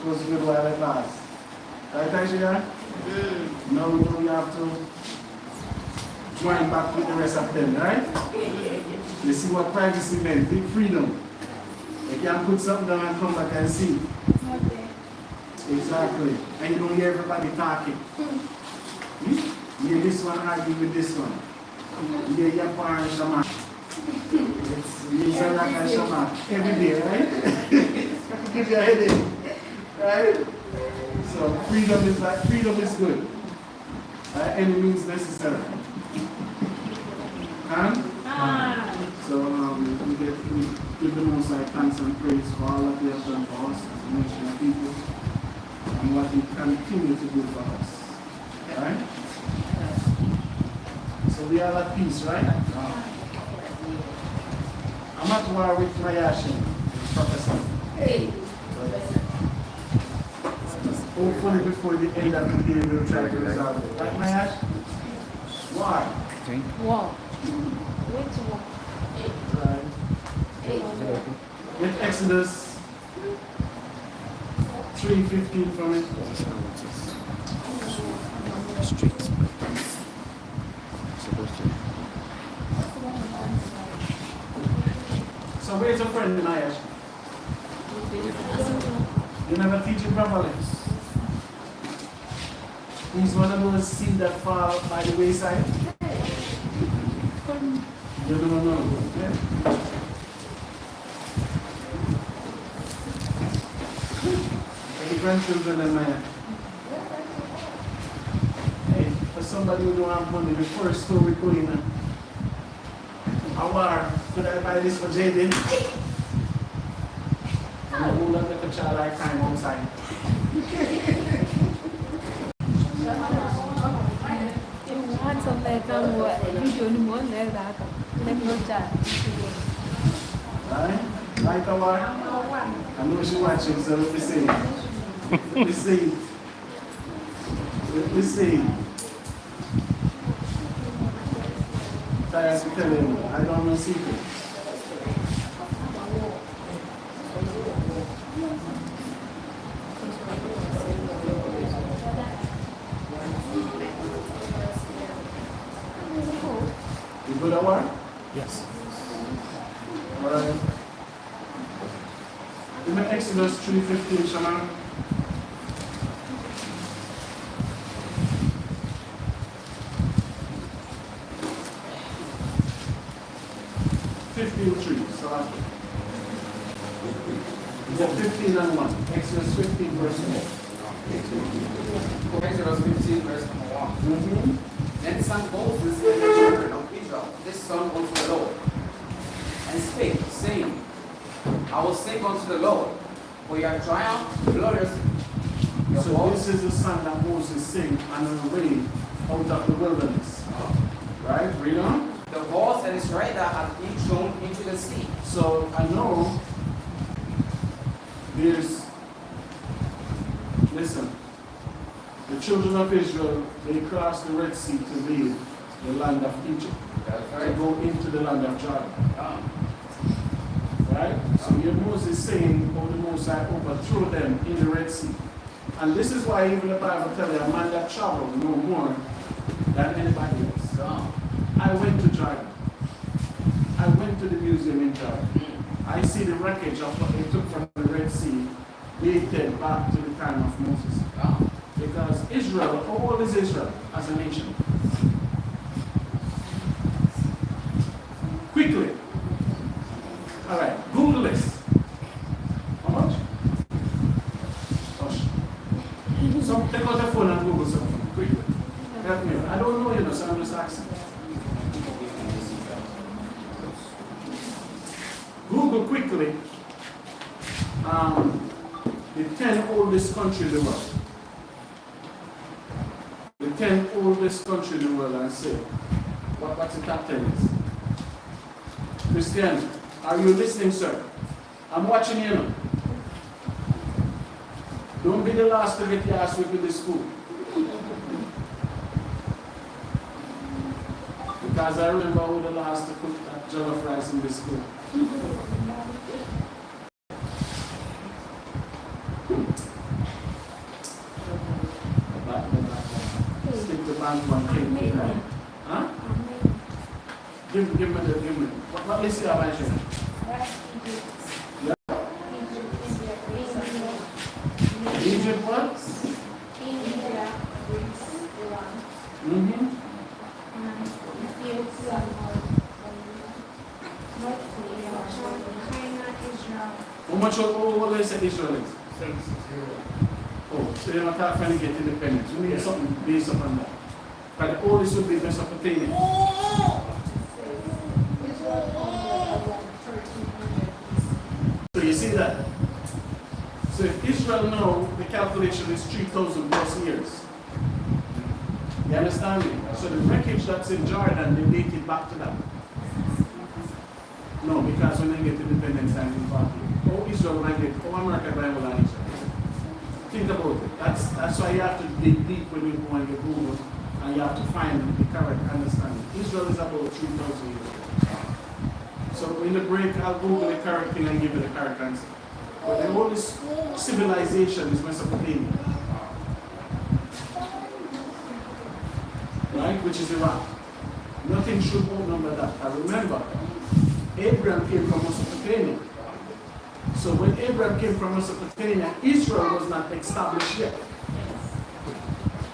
was good while it lasts. Right, Aisha? Now we have to join back with the rest of them, right? You see what privacy meant, big freedom. You can put something down and come back and see. Okay. Exactly. And you don't hear everybody talking. You hear this one arguing with this one. You hear your parents shaman. You sound like a shaman every day, right? Give you a headache. Right? So freedom is good. Any means necessary. So we give the Most High thanks and praise for all that He has done for us as a nation of people and what He continue to do for us. Right? So we are at peace, right? I'm at war with my Yashin, Professor. Hey. Hopefully before the end of the day we'll try to resolve it. Right, Mayash? Why? Walk. Which walk? Right. Get Exodus 3:15 from it. So where's your friend, Mayash? You never teach him properly. He's one of those seeds that fall by the wayside. You don't know. Okay? Any grandchildren and Maya? Hey, for somebody who don't have money, the first story going on. YAHAWAH, could I buy this for Jaden? And I hold up like a child I climb outside. Right? Like YAHAWAH? I know she's watching, so let me see. Let me see. Let me see. Tired to tell him, I don't know secret. You good at work? Yes. All right. Give me Exodus 3:15, Shaman. So 15 and 1. Exodus 15 verse 1. Exodus 15 verse 1. Then sang Moses and the children of Israel this song unto the Lord, and spake, saying, I will sing unto the Lord, for you have triumphed gloriously. So this is the song that Moses sang on the way out of the wilderness. Right? Read on. The horse and his rider have been thrown into the sea. So I know listen, the children of Israel, they crossed the Red Sea to leave the land of Egypt, to go into the land of Jordan. Right? So here Moses saying how the Most High overthrew them in the Red Sea. And this is why even the Bible tells you a man that traveled no more than anybody else. I went to Jordan. I went to the museum in Jordan. I see the wreckage of what they took from the Red Sea dated back to the time of Moses. Because Israel, how old is Israel as a nation? Quickly. All right, Google this. How much? Gosh. So take out your phone and Google something. Quickly. Help me. I don't know, so I'm just asking. Google quickly the 10 oldest countries in the world. The 10 oldest countries in the world, and say what's the top 10 is. Christian, are you listening, sir? I'm watching you now. Don't be the last to get your ass whipped in the school. Because I remember who the last to cook that jollof rice in the school. land one king. Amen. Huh? Amen. Give me. What let's see how I show. That's Egypt. Yeah. Egypt, Egypt what? India, Greece, Iran, Mm-hmm. and Ethiopia, North Korea, China, Israel. How much all they say Israel is? Oh, so they're not trying to get independence. We need something based upon that. But all this would be Mesopotamia. Israel founded around 1300 BC. So you see that? So if Israel now, the calculation is 3,000 plus years. You understand me? So the wreckage that's in Jordan, they date it back to that. No, because when they get independence, 1940. Oh, Israel, when I get, oh, America, Bible, and Israel. Think about it. That's why you have to dig deep when you go and you Google, and you have to find the correct understanding. Israel is about 3,000 years old. So in the break, I'll Google the correct thing and give you the correct answer. But the oldest civilization is Mesopotamia. Right? Which is Iraq. Nothing should outnumber that. And remember, Abraham came from Mesopotamia. So when Abraham came from Mesopotamia, Israel was not established yet.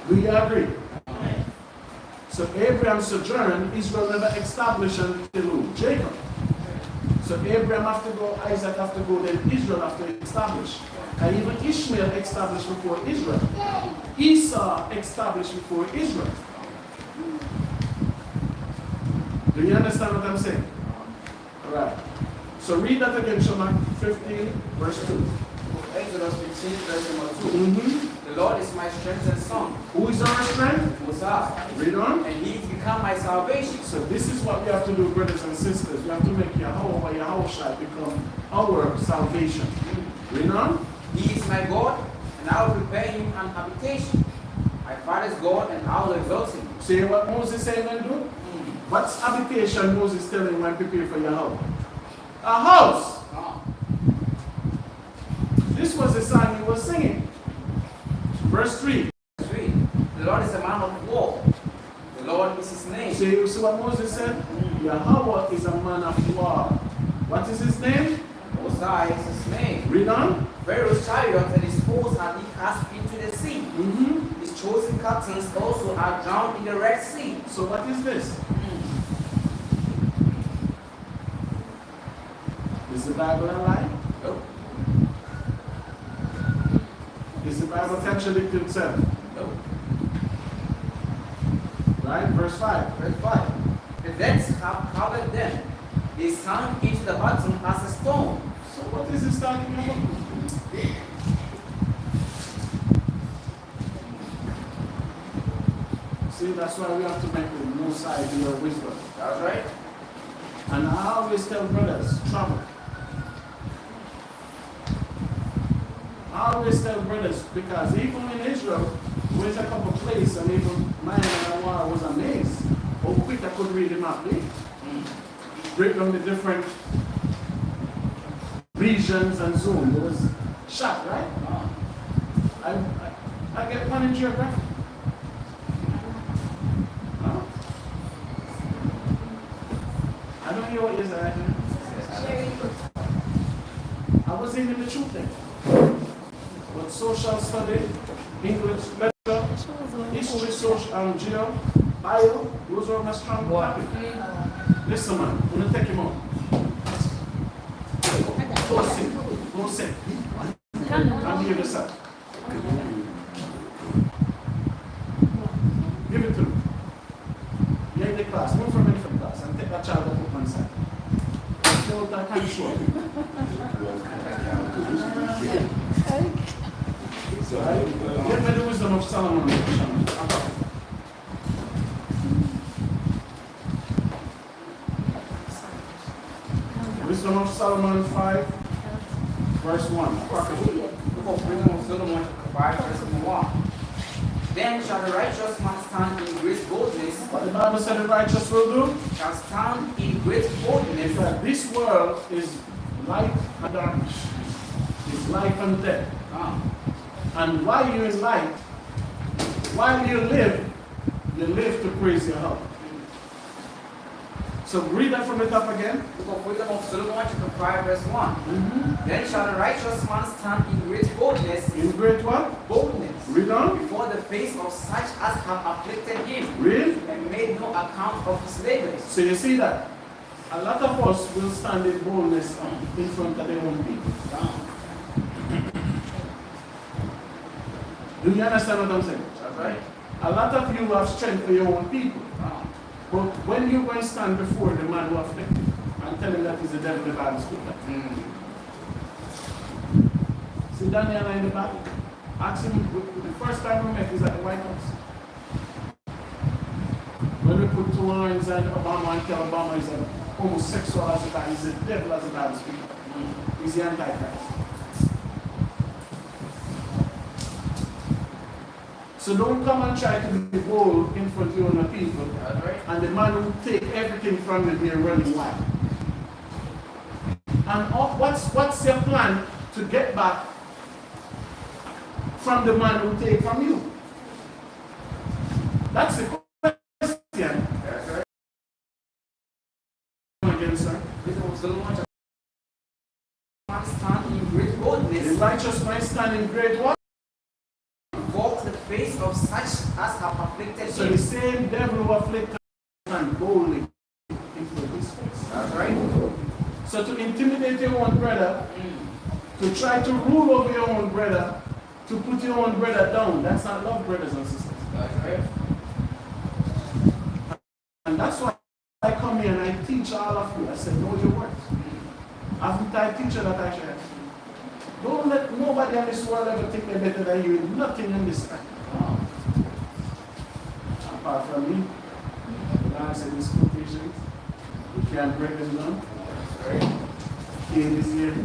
Do you agree? So Abraham sojourned, Israel never established until who? Jacob. So Abraham have to go, Isaac have to go, then Israel have to establish. And even Ishmael established before Israel. Esau established before Israel. Do you understand what I'm saying? Alright. So read that again, Shema 15, verse 2. Exodus 15, verse number 2. Mm-hmm. The Lord is my strength and song. Who is our strength? Messiah. Read on. And he has become my salvation. So this is what we have to do, brothers and sisters. We have to make YAHAWAH become our salvation. Read on. He is my God, and I will prepare him an habitation. My father's God, and I will exalt him. See what Moses said and do? What's habitation Moses telling when prepare for Yahweh? A house. This was the song he was singing. Verse 3. 3. The Lord is a man of war. The Lord is his name. See what Moses said? Yahweh is a man of war. What is his name? Mosiah is his name. Read on. Pharaoh's chariot and his hosts have he cast into the sea. Mm-hmm. His chosen captains also are drowned in the Red Sea. So what is this? Is the Bible a lie? No. Is the Bible contradicting itself? No. Right? Verse 5. Verse 5. The depths have covered them. They sank into the bottom as a stone. So what is this talking about? See, that's why we have to make the most side of your wisdom. That's right. And I always tell brothers, travel. I always tell brothers, because even in Israel, we went a couple places and even mine and YAHAWAH was amazed how quick I could read the map. Break down the different regions and zones. It was shocked, right? I get one in geography. Huh? I don't hear what you're saying. I was in the truth thing. But social study, English, lecture, history, social, geo, bio, those are my strong topics. Listen, man, I'm going to take him out. Go sit. Go sit. I'm here to sit. Give it to me. You're in the class. Move from infant class and take that child and put one side. Show that kind of short. Get me the wisdom of Solomon. Wisdom of Solomon 5, verse 1. Book of Wisdom of Solomon, 5, verse 1. Then shall the righteous man stand in great boldness. What the Bible said the righteous will do? Shall stand in great boldness. That this world is light and darkness. It's life and death. And while you're in light, while you live, They live to praise your help. So read that from the top again. The book of Wisdom of Solomon, chapter 5, verse 1. Then shall the righteous man stand in great boldness. In great what? Boldness. Read on. Before the face of such as have afflicted him. Read. And made no account of his labors. So you see that? A lot of us will stand in boldness in front of their own people. Do you understand what I'm saying? That's right. A lot of you have strength for your own people. But when you go and stand before the man who afflicted you and tell him that he's the devil, the Bible speaker. See Daniel in the Bible. Ask him, the first time we met is at the White House. When we put two arms and Obama and tell Obama he's an homosexual as a guy, he's the devil as a Bible speaker. He's the Antichrist. So don't come and try to be bold in front of your own people. And the man will take everything from you and running wild. And what's your plan to get back from the man who take from you? That's the question. Again, sir. The righteous man stand in great what? Walk the face of such as have afflicted So him. the same devil who afflicted and boldly into his face. That's right. So to intimidate your own brother, to try to rule over your own brother, to put your own brother down, that's not love, brothers and sisters. That's right. And that's why I come here and I teach all of you. I said, know your words. Haven't I teach you that I share? Don't let nobody in this world ever think they're better than you. Nothing in this life. Apart from me. The Lord said, these quotations, you can't break them down. King is here.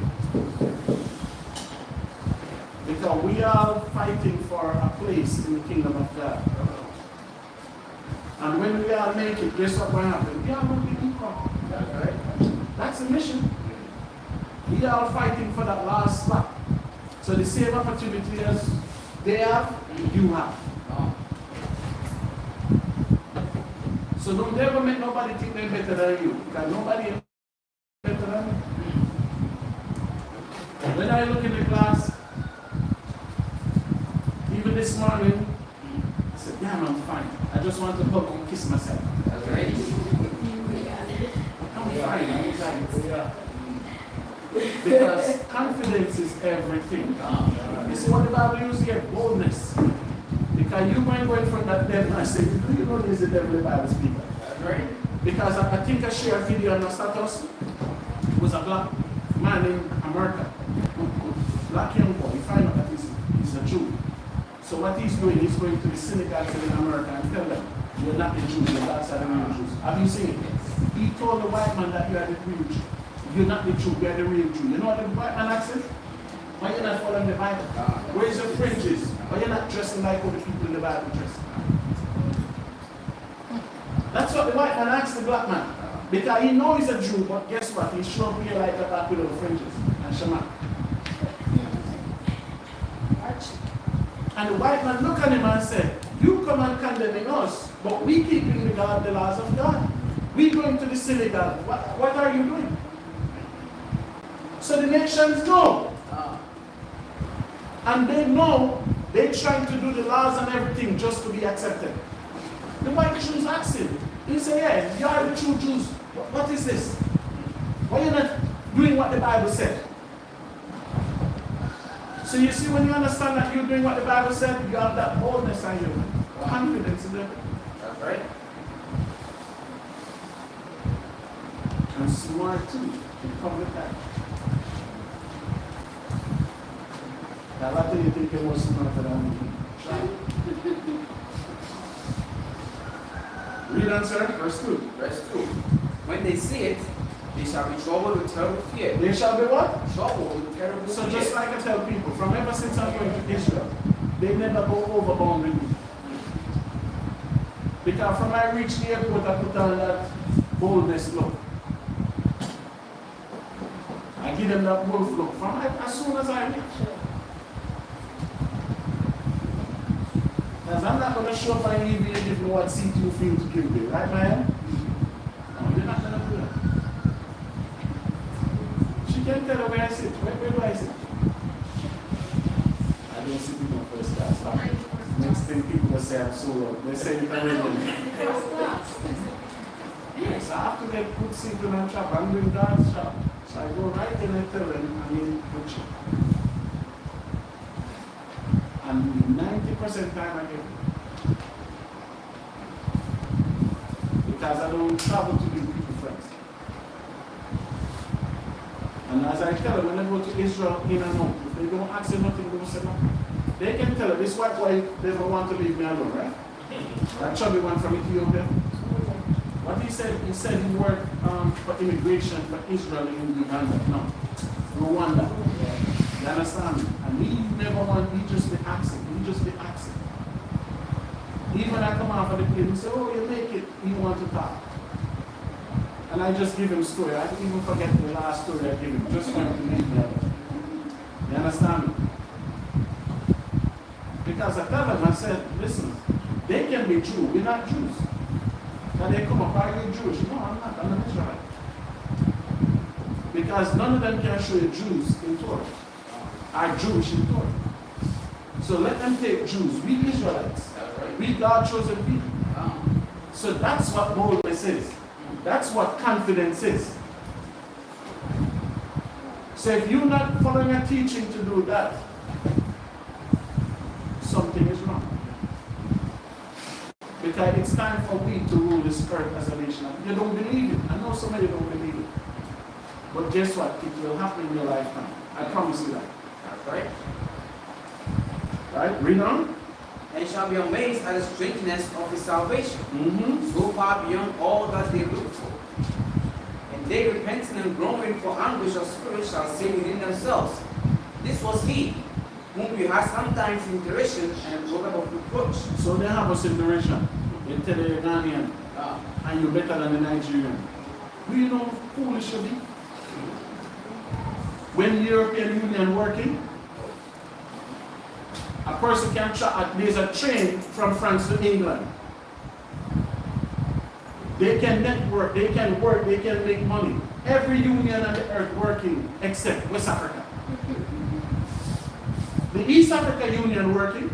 Because we are fighting for a place in the kingdom of God. And when we all make it, guess what will happen? We are going to be equal. That's the mission. We are fighting for that last spot. So the same opportunity as they have, you have. So don't ever make nobody think they're better than you. Because nobody is better than you. When I look in the glass, even this morning, I said, damn, I'm fine. I just want to hug and kiss myself. That's right. I'm fine. I'm fine. Because confidence is everything. You see what the Bible uses here? Boldness. Because you might go in front of that devil and say, do you know this is the devil the Bible speaker? That's right. Because I think I shared a video on my status. It was a black man in America. Black young boy. You find out that he's a Jew. So what he's doing, he's going to the synagogues in America and tell them, you're not the Jews, you're outside the real Jews. Have you seen it? He told the white man that you are the real Jew. You're not the Jew, you're the real Jew. You know what the white man asked him? Why you're not following the Bible? Where's your fringes? Why you're not dressing like all the people in the Bible dress? That's what the white man asked the black man. Because he knows he's a Jew, but guess what? He showed up here like a back with all the fringes and shaman. And the white man looked at him and said, you come and condemning us, but we keeping the laws of God. We going to the synagogue. What are you doing? So the nations know. And they know they're trying to do the laws and everything just to be accepted. The white Jews asked him. He said, yeah, you are the true Jews. What is this? Why are you not doing what the Bible said? So you see, when you understand that you're doing what the Bible said, you have that boldness and your confidence in it. That's right. And smart too. You come with that. Now, what do you think you're more smarter than me? Try. Read answer, verse 2. Verse 2. When they see it, they shall be troubled with terrible fear. They shall be what? Troubled with terrible fear. So just like I tell people, from ever since I'm going to Israel, they never go overbound with me. Because from I reach the airport, I put on that boldness look. I give them that wolf look. From as soon as I reach. Because I'm not going to show up on EV and give me what seat you feel to give me. Right, man? No, you're not going to do that. She can tell her where I sit. Where do I sit? I don't sit in my first class. Next thing people will say I'm so low. They say it already. Yes, I have to get good seat when I'm shop. I'm doing God's shop. So I go right in and tell them I'm in good shape. And 90% time I get it. Because I don't travel to be people friends. And as I tell them, when I go to Israel in and out, if they don't ask them nothing, they don't say nothing. They can tell her, this white boy never want to leave me alone, right? That chubby one from Ethiopia. What he said he worked for immigration for Israel in Uganda. No, Rwanda. You understand me? And he never want, he just be asking. He just be asking. Even when I come out of the plane, he say, oh, you make it. He want to talk. And I just give him story. I didn't even forget the last story I gave him, just for him to leave me alone. You understand me? Because I tell them, I said, listen, they can be Jew, we're not Jews. And they come up, are you Jewish? No, I'm not, I'm an Israelite. Because none of them can show you Jews in Torah. Are Jewish in Torah. So let them take Jews, we Israelites. We God chosen people. So that's what boldness is. That's what confidence is. So if you're not following a teaching to do that, something is wrong. Because it's time for we to rule this earth as a nation. You don't believe it. I know somebody don't believe it. But guess what? It will happen in your lifetime. I promise you that. That's right. Right? Read on. And shall be amazed at the strangeness of his salvation, Mm-hmm. so far beyond all that they look for. And they repenting and groaning for anguish of spirit shall say within themselves, this was he, whom we had sometimes in derision and program of reproach. So they have us in derision. They tell the Ghanaian, and you're better than the Nigerian. Do you know how foolish you be? When the European Union working, a person can there's a train from France to England. They can network, they can work, they can make money. Every union on the earth working except West Africa. The East Africa Union working.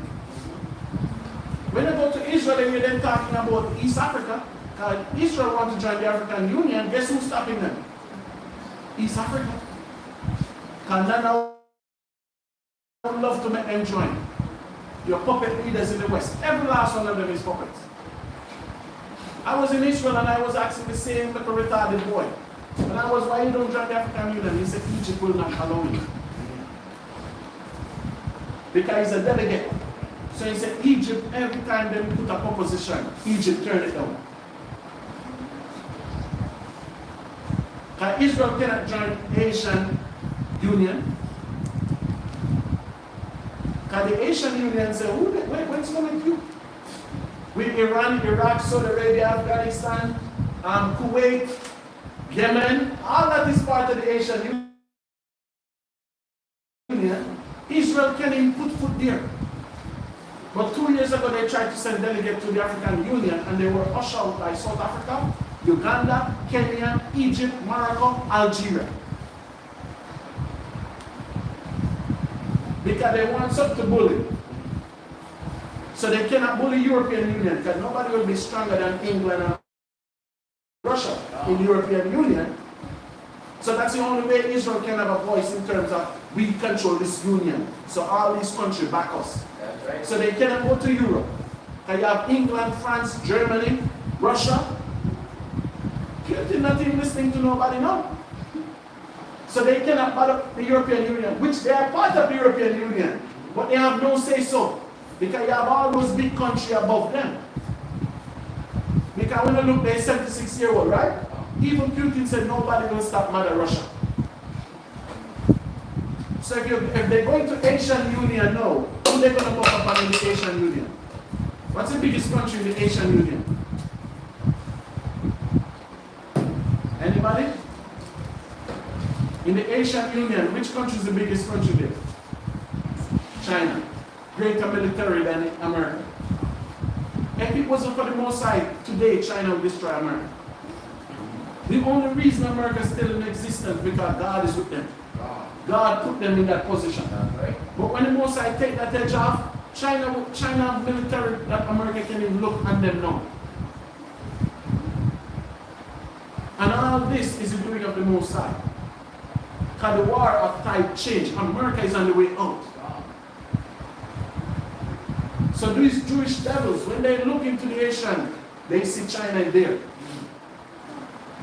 When I go to Israel and you're then talking about East Africa, because Israel wants to join the African Union, guess who's stopping them? East Africa. Because now I would love to make them join. Your puppet leaders in the West. Every last one of them is puppets. I was in Israel and I was asking the same little retarded boy. When I was, why you don't join the African Union? He said, Egypt will not allow you. Because he's a delegate. So he said, Egypt, every time they put a proposition, Egypt turn it down. Because Israel cannot join the Asian Union. Because the Asian Union said, what's wrong with you? With Iran, Iraq, Saudi Arabia, Afghanistan, Kuwait, Yemen, all that is part of the Asian Union. Israel can't even put foot there. But 2 years ago, they tried to send delegates to the African Union, and they were ushered out by South Africa, Uganda, Kenya, Egypt, Morocco, Algeria. Because they want something to bully. So they cannot bully European Union, because nobody will be stronger than England and Russia in the European Union. So that's the only way Israel can have a voice in terms of we control this union. So all these countries back us. That's right. So they cannot go to Europe. And you have England, France, Germany, Russia. You're not even listening to nobody now. So they cannot bother the European Union, which they are part of the European Union, but they have no say so. Because you have all those big countries above them. Because when you look, they're 76-year-old, right? Even Putin said nobody will stop Mother Russia. So if they're going to Asian Union now, who they going to go up in the Asian Union? What's the biggest country in the Asian Union? Anybody? In the Asian Union, which country is the biggest country there? China. Greater military than America. If it wasn't for the Most High, today China would destroy America. The only reason America is still in existence because God is with them. God put them in that position. But when the Most High take that edge off, China military that America can even look at them now. And all this is the doing of the Most High. Because the war of tide change. America is on the way out. So these Jewish devils, when they look into the Asian, they see China there.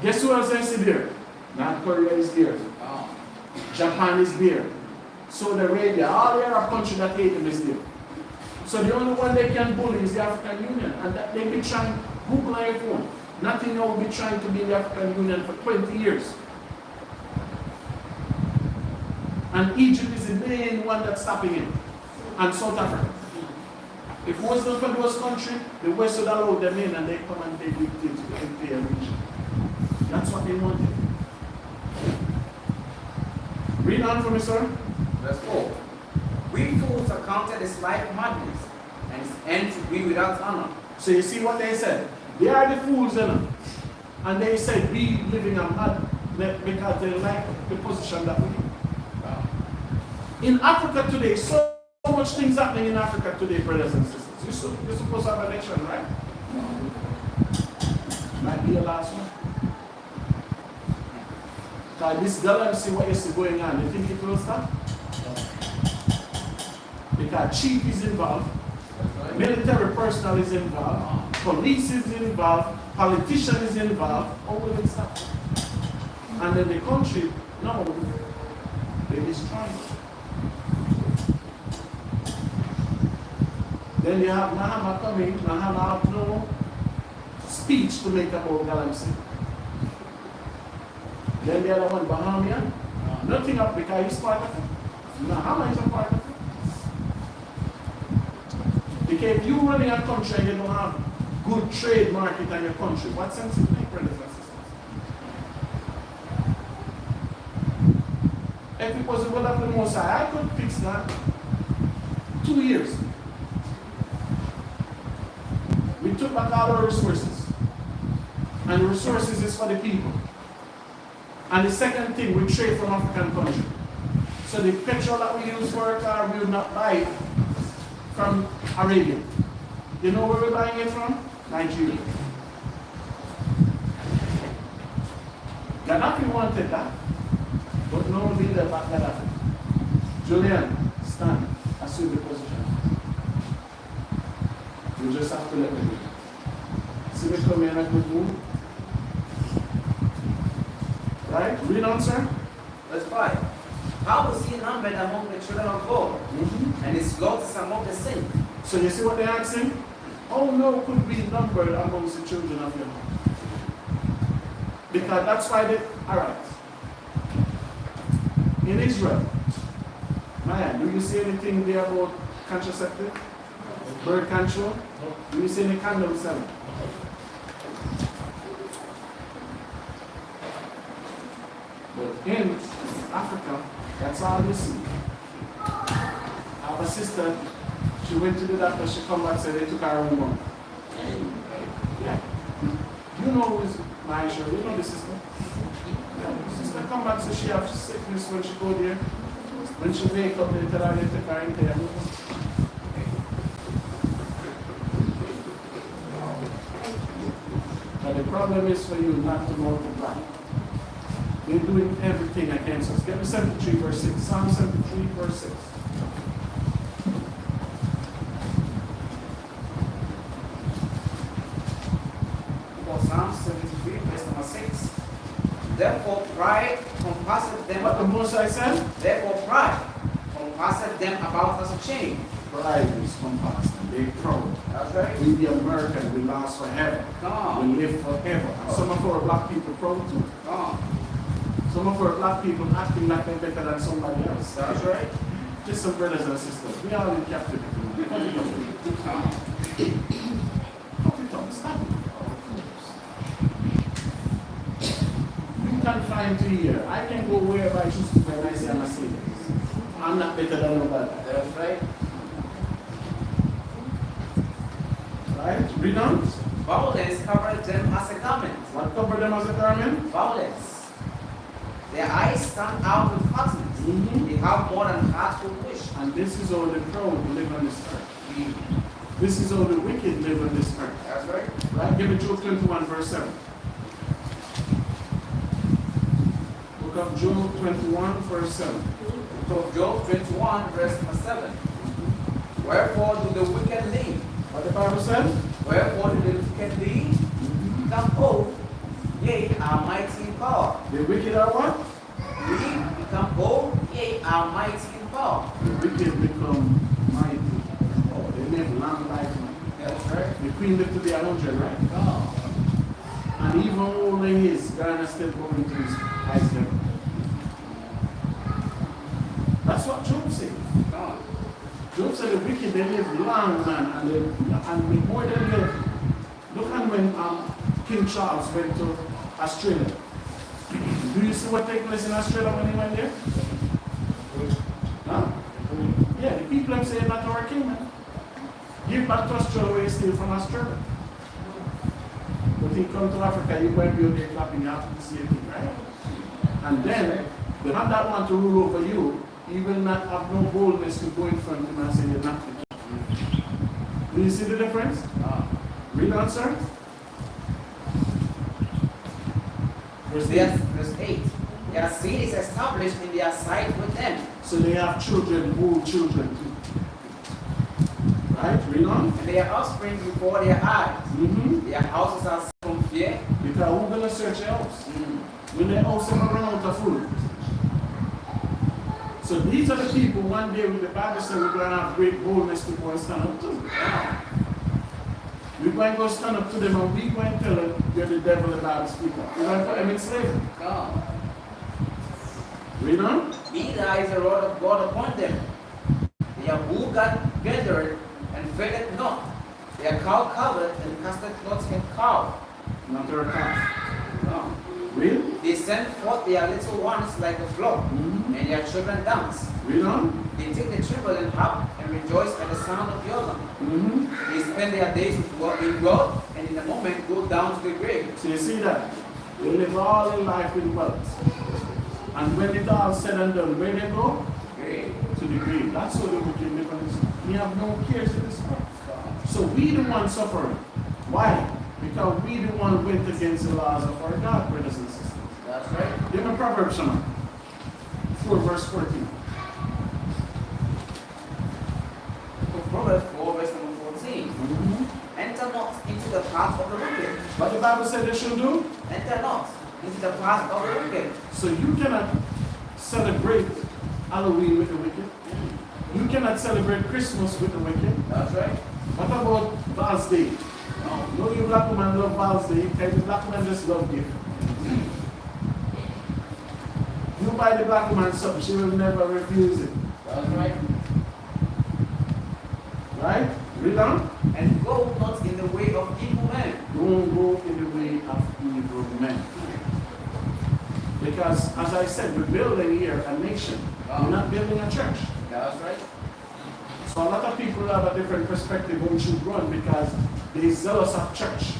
Guess who else they see there? North Korea is there. Japan is there. Saudi Arabia, all the Arab countries that hate them is there. So the only one they can bully is the African Union. And that they've been trying, Google on your phone. Nothing now will be trying to be in the African Union for 20 years. And Egypt is the main one that's stopping it. And South Africa. If it wasn't for those countries, the West would allow them in and they come and they dictate to the entire region. That's what they wanted. Read on for me, sir. Verse 4. We fools are counted as life madness, and its end to be without honor. So you see what they said? They are the fools, you know. And they said, we living a mad because they like the position that we in. In Africa today, so much things happening in Africa today, brothers and sisters. You're supposed to have an election, right? Might be your last one. Because this galaxy, what is going on, you think it will stop? Because chief is involved, military personnel is involved, police is involved, politician is involved, how will it stop? And then the country, no, they destroy it. Then you have Mahama coming, Mahama have no speech to make about Galaxy. Then the other one, Bahamian, nothing up because he's part of it. Mahama is a part of it. Because if you running a country and you don't have good trade market in your country, what sense it make, brothers and sisters? If it was the will of the Most High, I could fix that. 2 years. We took back all our resources. And the resources is for the people. And the second thing, we trade from African countries. So the petrol that we use for our car, we will not buy it from Arabia. You know where we're buying it from? Nigeria. Gaddafi wanted that. But no leader back Gaddafi. Julian, stand. Assume the position. You just have to let me do. See me come in a good mood? Right? Read on, sir. Verse 5. How was he numbered among the children of God? And his lots among the saints? So you see what they're asking? How no could be numbered amongst the children of God? Because that's why they, alright. In Israel, man, do you see anything there about contraceptive? Birth control? Do you see any condom selling? But in Africa, that's all you see. I have a sister, she went to the doctor, she come back and said they took her hormone. Yeah. You know who is Maisha, you know the sister? Yeah. The sister come back, so she have sickness when she go there. When she wake up, they tell her they take her in there. But the problem is for you not to multiply. They're doing everything against us. Get me 73 verse 6. Psalm 73 verse 6. Psalm 73 verse number 6. Therefore pride compasseth them. What the Most High said? Therefore pride compasseth them about as a chain. Pride is compassed and they proud. That's right. We the American, we last forever. Come on. We live forever. And some of our black people proud too. Come on. Some of our black people acting like they're better than somebody else. That's right. Listen, brothers and sisters, we are in captivity. Cut it off. Cut it off. Stop it. You can find to here. I can go wherever I choose to when I say I'm a slave. I'm not better than nobody. That's right. Right? Read on. Violence covered them as a garment. What covered them as a garment? Violence. Their eyes stand out with fatness. They have more than heart could wish. And this is how the proud live on this earth. This is how the wicked live on this earth. That's right. Right? Give me Job 21, verse 7. Book of Job 21, verse 7. So Job 21, verse 7. Wherefore do the wicked live? What the Bible says? Wherefore do the wicked live? Become old, yea, are mighty in power. The wicked are what? Live, become old, yea, are mighty in power. The wicked become mighty. Oh, they live long life. That's right. The queen lived to be 100, right? God. And even old in his, God is still going to his eyes level. That's what Job said. God. Job said the wicked, they live long, man, and the more they live. Look at when King Charles went to Australia. Do you see what took place in Australia when he went there? Huh? Yeah, the people have said that to our king, man. Give back to Australia where you steal from Australia. But he come to Africa, you go and build there clapping, you have to see a king, right? And then, the man that want to rule over you, he will not have no boldness to go in front of him and say you're not the king. Do you see the difference? Read on, sir. Verse 8. Their seed is established in their sight with them. So they have children, old children too. Right? Read on. And their offspring before their eyes. Their houses are from fear. Because who's going to search your house? When their house ever run out of food. So these are the people one day with the Bible said we're going to have great boldness to go and stand up to. We're going to go stand up to them and we're going to tell them they're the devil the Bible speaker. We're going to put them in slavery. God. Read on. Neither is the rod of God upon them. They are wool gathered and faded not. They are cow covered and casted not in cow. Not their calf. No. Read. They send forth their little ones like a flock, and their children dance. Read on. They take the tremble and harp and rejoice at the sound of your alarm. They spend their days with God in God, and in a moment go down to the grave. So you see that? They live all their life in wealth. And when it's all said and done, where they go? Grave. To the grave. That's how the wicked live on this. We have no cares in this world. So we the one suffering. Why? Because we the one went against the laws of our God, brothers and sisters. That's right. Give me Proverbs, son. 4 verse 14. Proverbs 4 verse number 14. Enter not into the path of the wicked. What the Bible said they should do? Enter not into the path of the wicked. So you cannot celebrate Halloween with the wicked. You cannot celebrate Christmas with the wicked. That's right. What about Val's Day? No, you black women love Val's Day, and the black women just love gift. You buy the black woman something, she will never refuse it. That's right. Right? Read on. And go not in the way of evil men. Don't go in the way of evil men. Because, as I said, we're building here a nation. We're not building a church. That's right. So a lot of people have a different perspective on should run because they're zealous of church.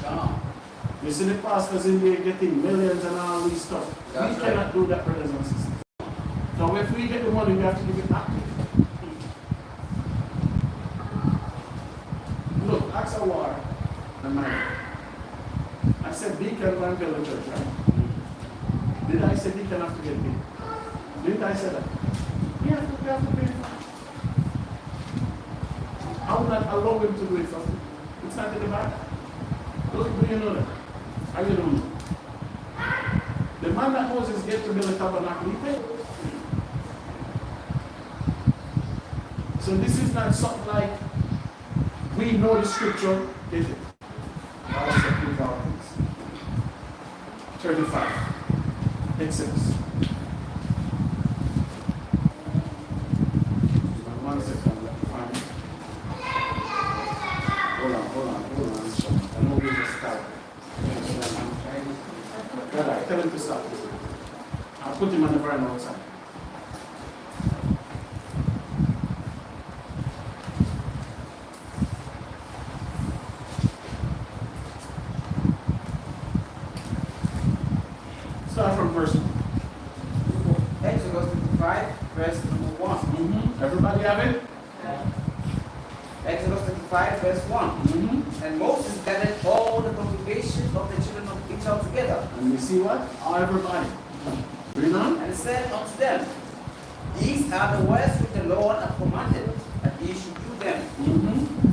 You see the pastors in there getting millions and all these stuff. That's We right. cannot do that, brothers and sisters. So if we get the money, we have to give it back. Look, ask YAHAWAH and mine. I said deacon can build a church, right? Did I say deacon have to get paid? Didn't I say that? We have to pay for it. I would not allow him to do it for free. It's not in the Bible. Do you know that? I don't know. The man that Moses gave to build a tabernacle, he paid. So this is not something like we know the scripture, is it? I'll say 35. Exodus. One second, let me find it. Hold on. I know we just started. Right, tell him to stop. I'll put him on the veranda outside. verse 1. Exodus 35, verse number 1. Everybody have it? Exodus 35, verse 1. And Moses gathered all the congregation of the children of Israel together. And you see what? Everybody. Read on. And said unto them, These are the words which the Lord hath commanded, that ye should do them.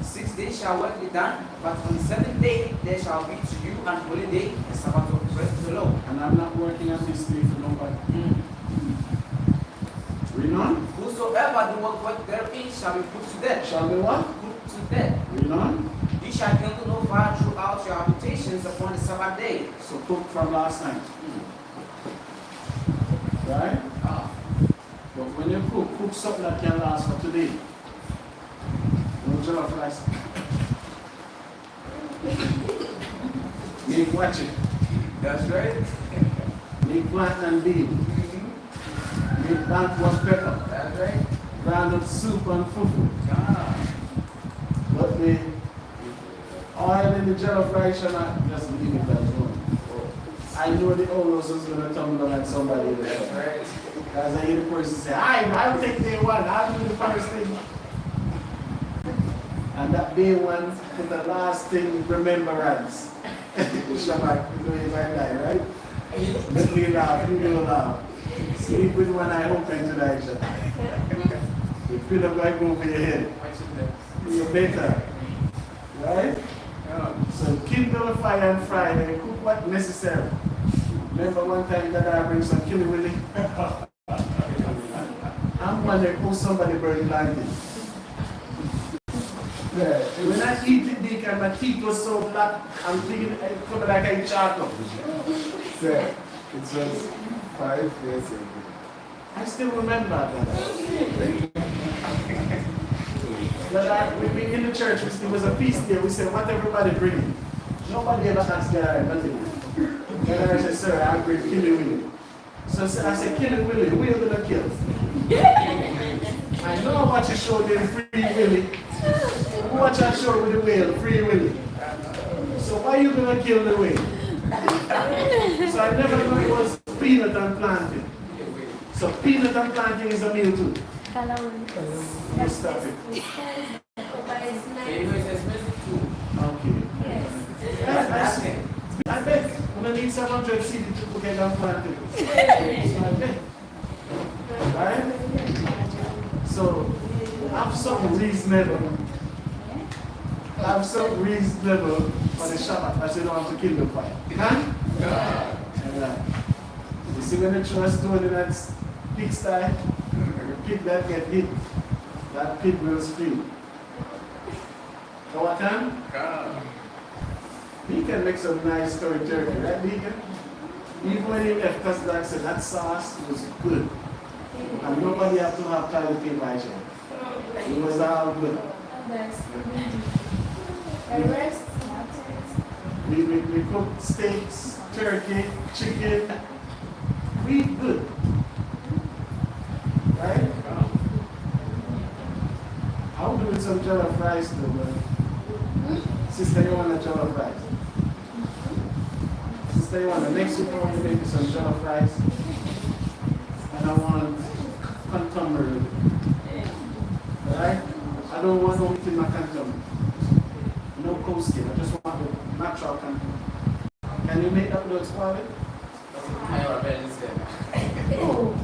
6 days shall work be done, but on the 7th day there shall be to you an holy day, a Sabbath of rest to the Lord. And I'm not working on this day for nobody. Read on. Whosoever doeth work therein shall be put to death. Shall be what? Put to death. Read on. Ye shall kindle no fire throughout your habitations upon the Sabbath day. So cook from last night. Right? But when you cook something that can last for today. No jollof rice. Make watch it. That's right. Make plant and bean. Make banquet pepper. That's right. Groundnut soup and fufu. But the oil in the jollof rice shall not just leave it alone. I know the olos is going to tumble at somebody else. That's right. Because I hear the person say, I'll take day one, I'll do the first thing. And that day one is the last thing, remembrance. Shabbat, you know it like that, right? Let me laugh, you will laugh. Sleep with one eye open tonight, Shabbat. You feel up like over your head. You're better. Right? So kindle a fire on Friday, cook what necessary. Remember one time that I bring some killing willy? I'm wondering who somebody burned blanket. Yeah. When I eat it, Dick, and my teeth was so black, I'm thinking it could be like I eat charcoal. Sir, it was 5 years ago. I still remember that. But we in the church, it was a feast day. We said, what everybody bringing? Nobody ever asked God nothing. And I said, sir, I bring Killy Willy. So I said, Killy Willy, we're going to kill. I know what you showed in Free Willy. Watch I show with the whale, Free Willy. So why are you going to kill the whale? So I never knew it was peanut and planting. So peanut and planting is a meal too. You stop it. Anyway, it's expensive too. Okay. I bet I'm going to need 700 CD to cook egg and planting. So I bet. Right? So have something reasonable. Have something reasonable for the Shabbat that you don't have to kill the fire. Huh? You see when the trust doing in that pigsty, the pig that get hit, that pig will scream. So what time? He can make some nice curry turkey, right, Deacon? Even when he left, because like I said, that sauce was good. And nobody had to have toilet paper, actually. It was all good. We cooked steaks, turkey, chicken. We good. Right? I'll do with some jollof rice though, man. Sister, you want a jollof rice? Sister, you want the next week I want to make some jollof rice. And I want contumely. Alright? I don't want no meat in my contumely. No coasting. I just want the natural contumely. Can you make that without spoiling? Oh.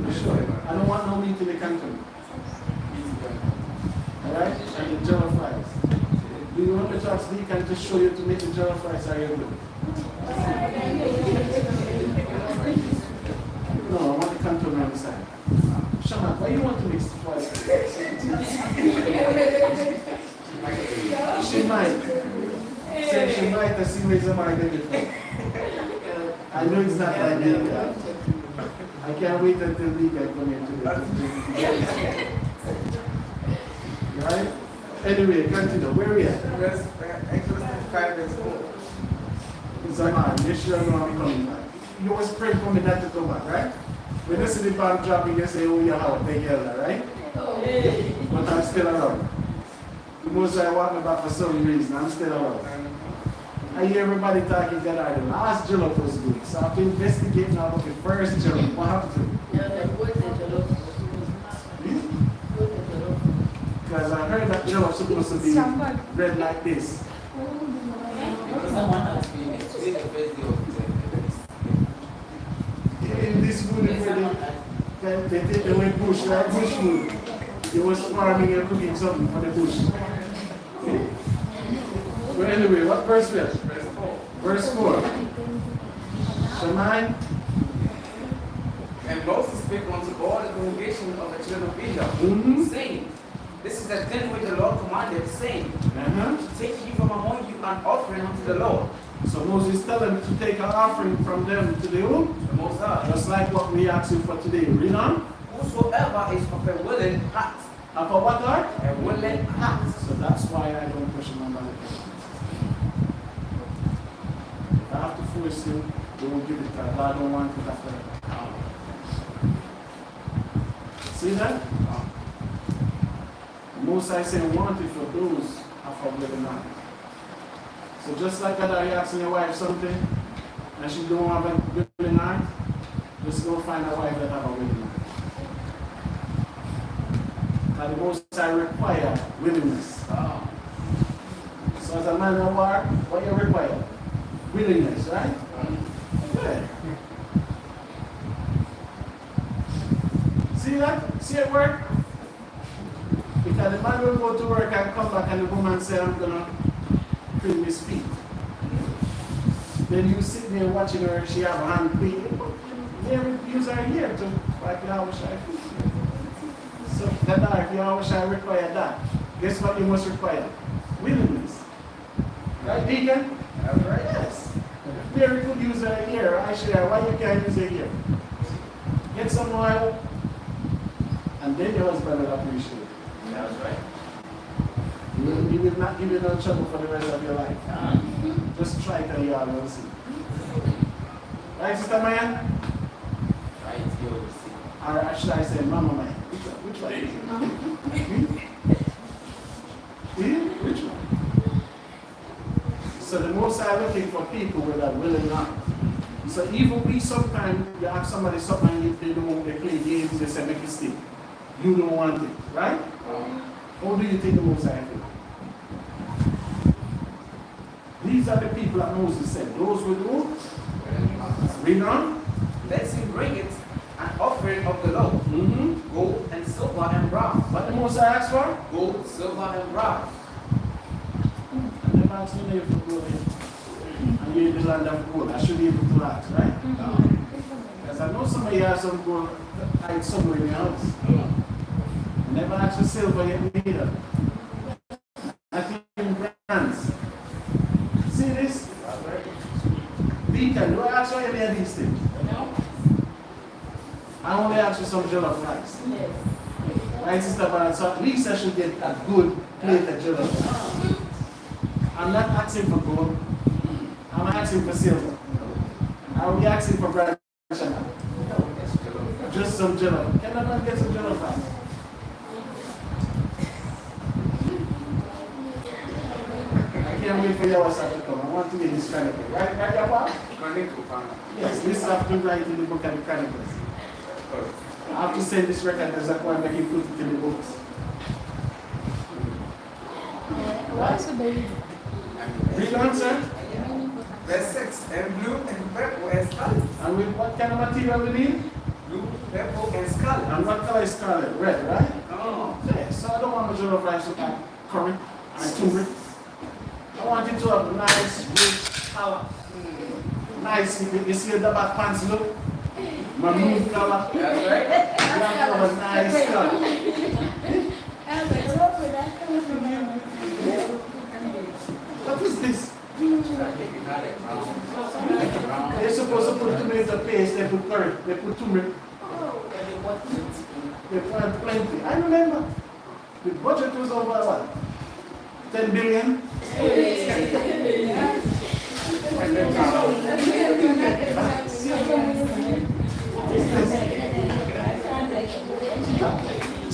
You sure? I don't want no meat in the contumely. Alright? And the jollof rice. Do you want me to ask Deacon to show you to make the jollof rice? Are you good? No, I want the contour on the side. Shaman, why you want to mix it twice? She might. Say she might and see ways of my identity. I know it's not like that. I can't wait until we can come here today. Right? Anyway, continue. Where are we at? Exodus 35 verse 4. It's a man. You sure know I'm coming back. You always pray for me not to come back, right? When you see the bomb dropping, you say, oh, YAHAWAH, thank you, right? But I'm still around. The most I want me back for some reason, I'm still around. I hear everybody talking that the last jollof was good. So I have to investigate now. Okay, first jollof. What happened to it? Because I heard that jollof supposed to be red like this. Someone has been explained the first day of In this food, they take away bush, like bush food. They was farming and cooking something for the bush. But anyway, what verse we are? Verse 4. So 9. And Moses spake unto all the congregation of the children of Israel, saying, this is the thing which the Lord commanded, saying, take ye from among you an offering unto the Lord. So Moses tell them to take an offering from them to the who? The Most High. Just like what we asked you for today. Read on. Whosoever is of a willing heart. And for what heart? A willing heart. So that's why I don't push him on that. If I have to force you, they will give it back. I don't want it after that. See that? Moses saying want it for those of a willing heart. So just like that, you're asking your wife something, and she don't have a willing heart, just go find a wife that have a willing heart. And the Most High require willingness. So as a man of war, what you require? Willingness, right? Good. See that? See it work? Because the man will go to work and come back and the woman say, I'm going to clean his feet. Then you sit there watching her, she have a hand clean. Mary use her ear to wipe YAHAWAH feet. So that if YAHAWAH require that, guess what you must require? Willingness. Right, Deacon? That's right. Yes. Mary could use her ear. I share. Why you can't use her ear? Get some oil, and then your husband will appreciate it. That's right. He will not give you no trouble for the rest of your life. Just try it and you all will see. Right, Sister Maya? Right, you will see. Or should I say Mama Maya? Which one? Which one? So the Most High looking for people with a willing heart. So even we sometimes, you ask somebody something and they don't, they play games, they say make it stick. You don't want it, right? How do you think the Most High feel? These are the people that Moses said. Those with who? Read on. Let him bring it an offering of the Lord. Gold and silver and bronze. What the Most High asked for? Gold, silver, and bronze. I never asked you if you go and you in the land of gold. I should be able to ask, right? Because I know somebody has some gold hide somewhere in your house. I never asked for silver yet neither. I think in bronze. See this? Deacon, do I ask for any of these things? No. I only ask for some jollof rice. Right, Sister Barnett? So at least I should get a good plate of jollof rice. I'm not asking for gold. I'm asking for silver. Are we asking for bread? Just some jollof. Can I not get some jollof rice? I can't wait for YAHAWAH to come. I want to get this chronicle. Right, YAHAWAH? Yes, this have to write in the book of the Chronicles. I have to send this record to Zakwan that he put it in the books. What's the baby? Read on, sir. Verse 6. And blue and purple and scarlet. And with what kind of material we need? Blue, purple, and scarlet. And what color is scarlet? Red, right? Oh. Yeah, so I don't want my jollof rice to have curry and turmeric. I want it to have nice, rich color. Nice, you see the back pants look? Maroon color. That's right. Black color, nice color. What is this? They're supposed to put tomato paste, they put curry, they put turmeric. They put plenty. I remember. The budget was over what? 10 billion?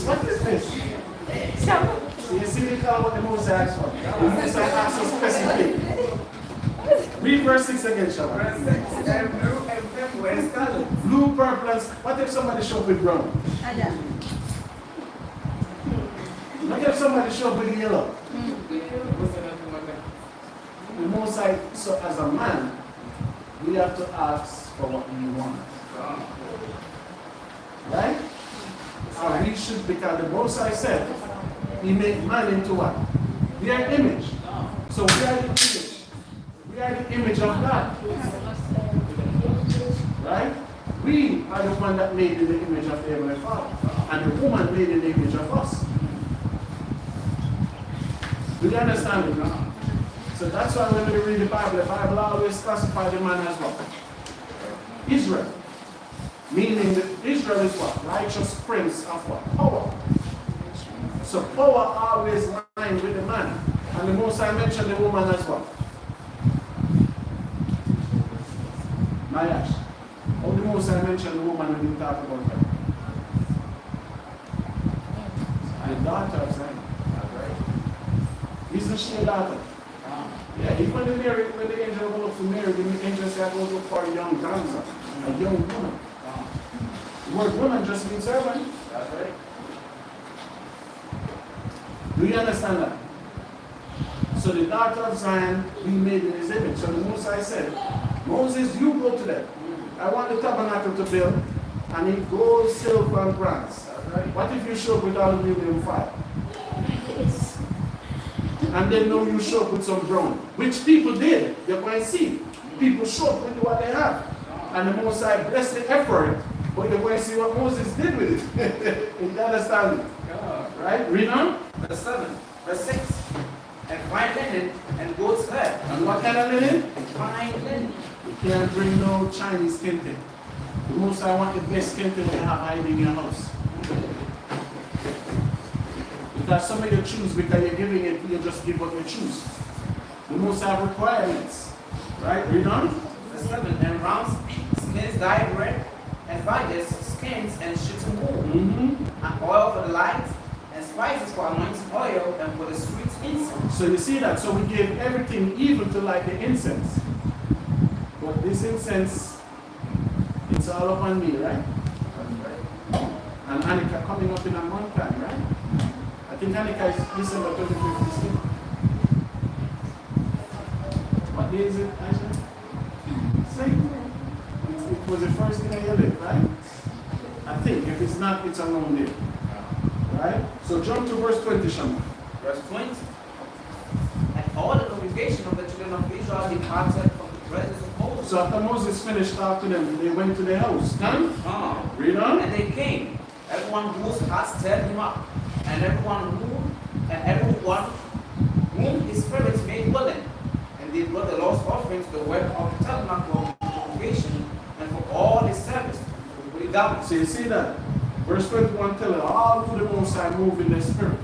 What is this? So you see the color what the Moses asked for? The Moses asked for specific. Read verse 6 again, shall we? Verse 6. And blue Where's color? Blue, purple, and what if somebody show up with brown? What if somebody show up with yellow? The Most High, so as a man, we have to ask for what we want. Right? And we should, because the Most High said, He made man into what? We are image. So we are the image. We are the image of God. Right? We are the one that made in the image of the Heavenly Father. And the woman made in the image of us. Do you understand it now? So that's why when we read the Bible always classifies the man as what? Israel. Meaning that Israel is what? Righteous prince of what? Power. So power always lines with the man. And the Most I mentioned the woman as well. Mayash. How the Most I mentioned the woman when we talk about her? The daughter of Zion. Isn't she a daughter? Yeah, even when the angel goes up to Mary, the angel said goes up for a young dancer, a young woman. The word woman just means servant. That's right. Do you understand that? So the daughter of Zion, we made in his image. So the Most High said, Moses, you go to them. I want the tabernacle to build, and it gold, silver, and bronze. Right? What if you show up with aluminum fire? And then now you show up with some brown, which people did. You're going to see. People show up with what they have. And the Most High bless the effort, but you're going to see what Moses did with it. You understand it? Right? Read on. Verse 7. Verse 6. And fine linen and goat's hair. And what kind of linen? Fine linen. You can't bring no Chinese kente. The Most I want the best kente you have hiding in your house. Because some of you choose because you're giving it, you just give what you choose. The Most have requirements. Right? Read on. Verse 7. And rams, skins dyed red, and fagots, skins and shittim wool, and oil for the light, and spices for anointing oil, and for the sweet incense. So you see that? So we gave everything even to like the incense. But this incense, it's all up on me, right? And Hanukkah coming up in a month time, right? I think Hanukkah is December 25th this year. What day is it, Aisha? Say. It was the first day of your life, right? I think. If it's not, it's a long day. Right? So jump to verse 20, Shama. Verse 20. And all the congregation of the children of Israel departed from the presence of Moses. So after Moses finished talking to them, they went to their house. Done? Read on. And they came, everyone whose heart stirred him up, and everyone whom his spirit made willing. And they brought the Lord's offerings to the work of the tabernacle of the congregation, and for all his service. So you see that? Verse 21 tells us all who the Most High move in the spirit.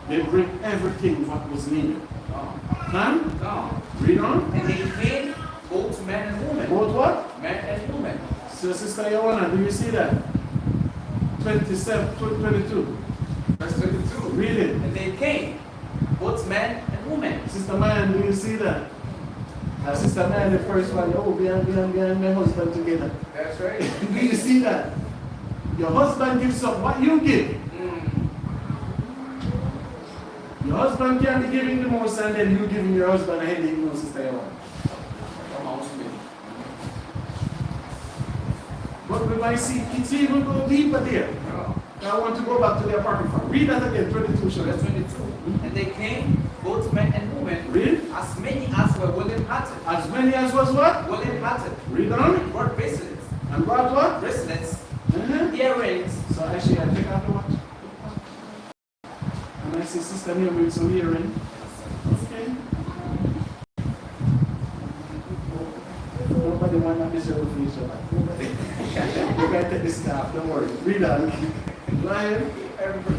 They bring everything what was needed. Read on. And they came both men and women. Both what? Men and women. So Sister Yawana, do you see that? 22. Verse 22. Read it. And they came, both men and women. Sister Man, do you see that? Sister Man, the first one, oh, behind my husband together. That's right. Do you see that? Your husband gives up what you give. Your husband can be giving the most, and then you giving your husband a headache, no, Sister Yawana. But we might see, it's even go deeper there. I want to go back to the Apocrypha. Read that again, 22. Verse 22. And they came, both men and women. Read. As many as were willing-hearted. As many as was what? Willing-hearted. Read on. And brought bracelets. And brought what? Bracelets. Earrings. So actually, I take out the watch. And I see Sister Mia with some earring. Okay. Nobody want to miss your finish your life. You can take this stuff, don't worry. Read on. Lion.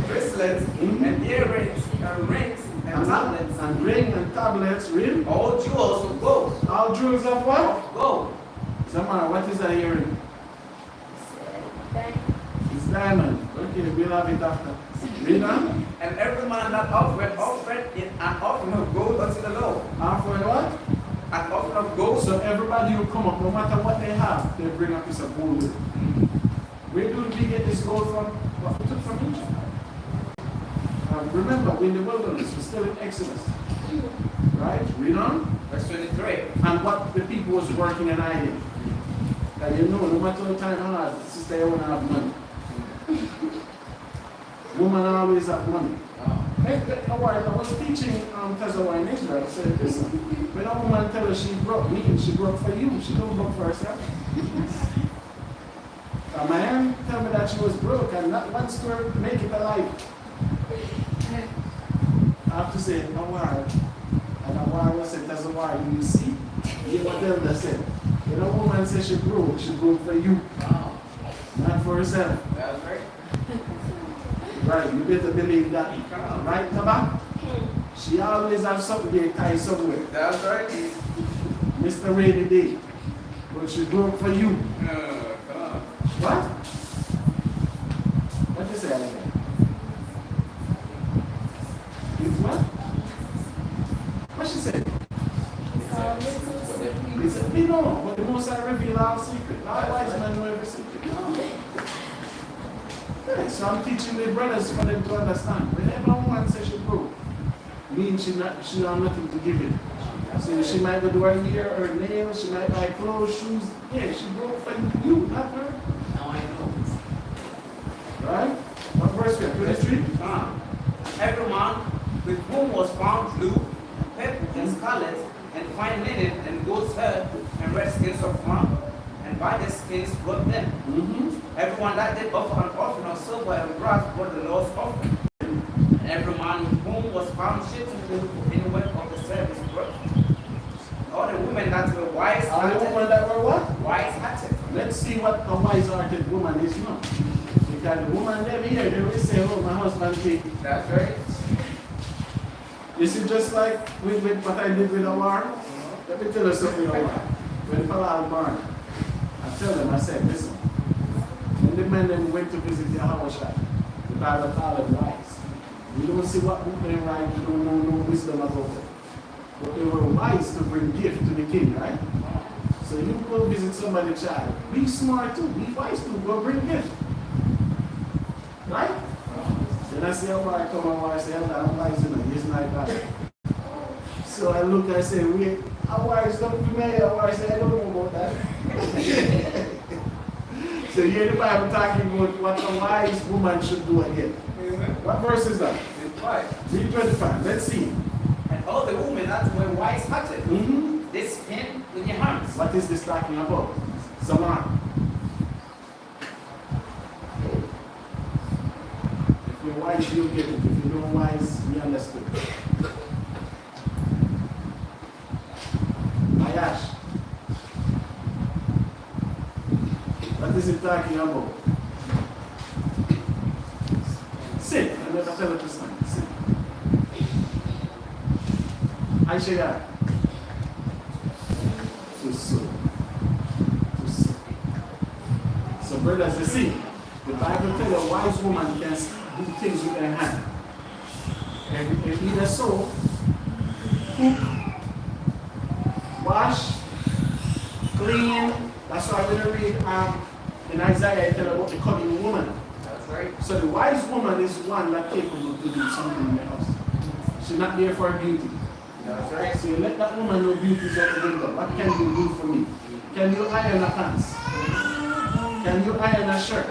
Bracelets. And earrings. And rings. And tablets. And ring and tablets. Read. All jewels of gold. All jewels of what? Of gold. Samara, what is that earring? It's diamond. Okay, we'll have it after. Read on. And every man that offered in an offering of gold unto the Lord. Offer what? An offering offering of gold. So everybody who come up, no matter what they have, they bring a piece of gold with them. Where do we get this gold from? What we took from Egypt. Remember, we're in the wilderness, we're still in Exodus. Right? Read on. Verse 23. And what the people was working and hiding. That you know, no matter the time hard, sister, you want to have money. Woman always have money. I was teaching Tazawa in Israel. I said, listen, when a woman tell her she broke, means she broke for you. She don't broke for herself. My aunt tell me that she was broke and not wants to make it alive. I have to say, Awar. And Awar was said, Tazawa, you see? You know what Elder said? When a woman says she broke for you. Wow. Not for herself. That's right. Right, you better believe that. Right, Taba? She always has something there tied somewhere. That's right. Mr. Rainy Day. But she broke for you. Come on. What? What you say, Alexander? It's what? What she said? It's a, we know, but the most I reveal our secret. Our wise men know every secret. Yeah, so I'm teaching the brothers for them to understand. Whenever a woman says she broke, means she don't have nothing to give it. So she might go do her hair, her nails, she might buy clothes, shoes. Yeah, she broke for you, not her. Now I know. Right? What verse we are? 23? Every man with whom was found blue, purple, and scarlet, and fine linen, and goat's hair, and red skins of ram, and by the skins brought them. Everyone that did offer an offering of silver and brass brought the Lord's offering. And every man with whom was found shifting for any work of the service brought. All the women that were wise All the women that were what? wise-hearted. Let's see what a wise-hearted woman is not. Because the woman them here, they will say, oh, my husband paid. That's right. You see, just like with what I did with Awar, let me tell you something, Awar. When Palal born, I tell them, I said, listen, when the men then went to visit YAHAWAH, the Bible called them wise. We don't see what book they write, we don't know no wisdom about it. But they were wise to bring gift to the king, right? So you go visit somebody's child, be smart too, be wise too, go bring gift. Right? Then I say, oh, I come and I say, I'm wise, you know, he's not that. So I look, I say, wait, how wise don't be me? I say, I don't know about that. So here the Bible talking about what a wise woman should do again. What verse is that? 25. Read 25. Let's see. And all the women that were wise-hearted, they spin with their hands. What is this talking about? Saman. If you're wise, you'll get it. If you're not wise, we understood. Ayash. What is it talking about? Sit. I'm going to tell it to stand. Sit. Aisha. So brothers, you see, the Bible tells a wise woman can do things with her hand. And either so, cook, wash, clean. That's why we're going to read in Isaiah, it tells about the cunning woman. That's right. So the wise woman is one that's capable to do something in the house. She's not there for beauty. That's right. So you let that woman know beauty is out the window. What can you do for me? Can you iron a pants? Can you iron a shirt?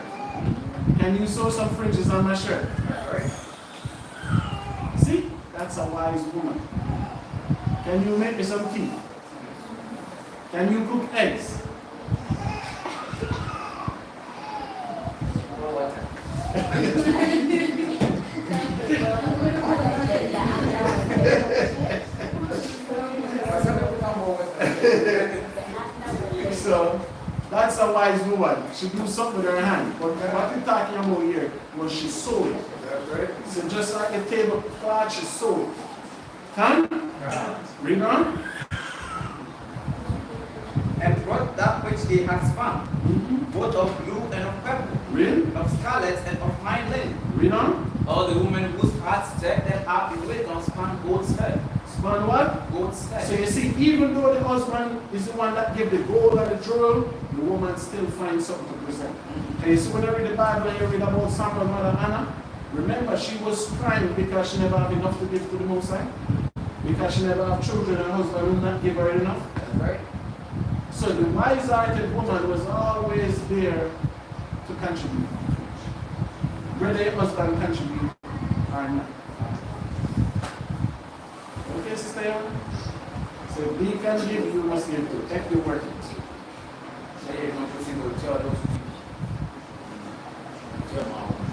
Can you sew some fringes on my shirt? That's right. See? That's a wise woman. Can you make me some tea? Can you cook eggs? So that's a wise woman. She do something with her hand. But what we're talking about here was she sewed. That's right. So just like a tablecloth, she sewed. Huh? Read on. And brought that which they had spun, both of blue and of purple, Read. of scarlet and of fine linen, Read on. All the women whose hearts set them up in wisdom span goat's head. Span what? Goat's head. So you see, even though the husband is the one that gave the gold and the jewel, the woman still finds something to present. And you see, when you read the Bible and you read about Samuel's mother Anna, remember she was crying because she never had enough to give to the Most High. Because she never had children and her husband would not give her enough. That's right. So the wise-hearted woman was always there to contribute. Whether your husband contribute or not. Okay, Sister Young? So if he can give, you must give too. If you work it.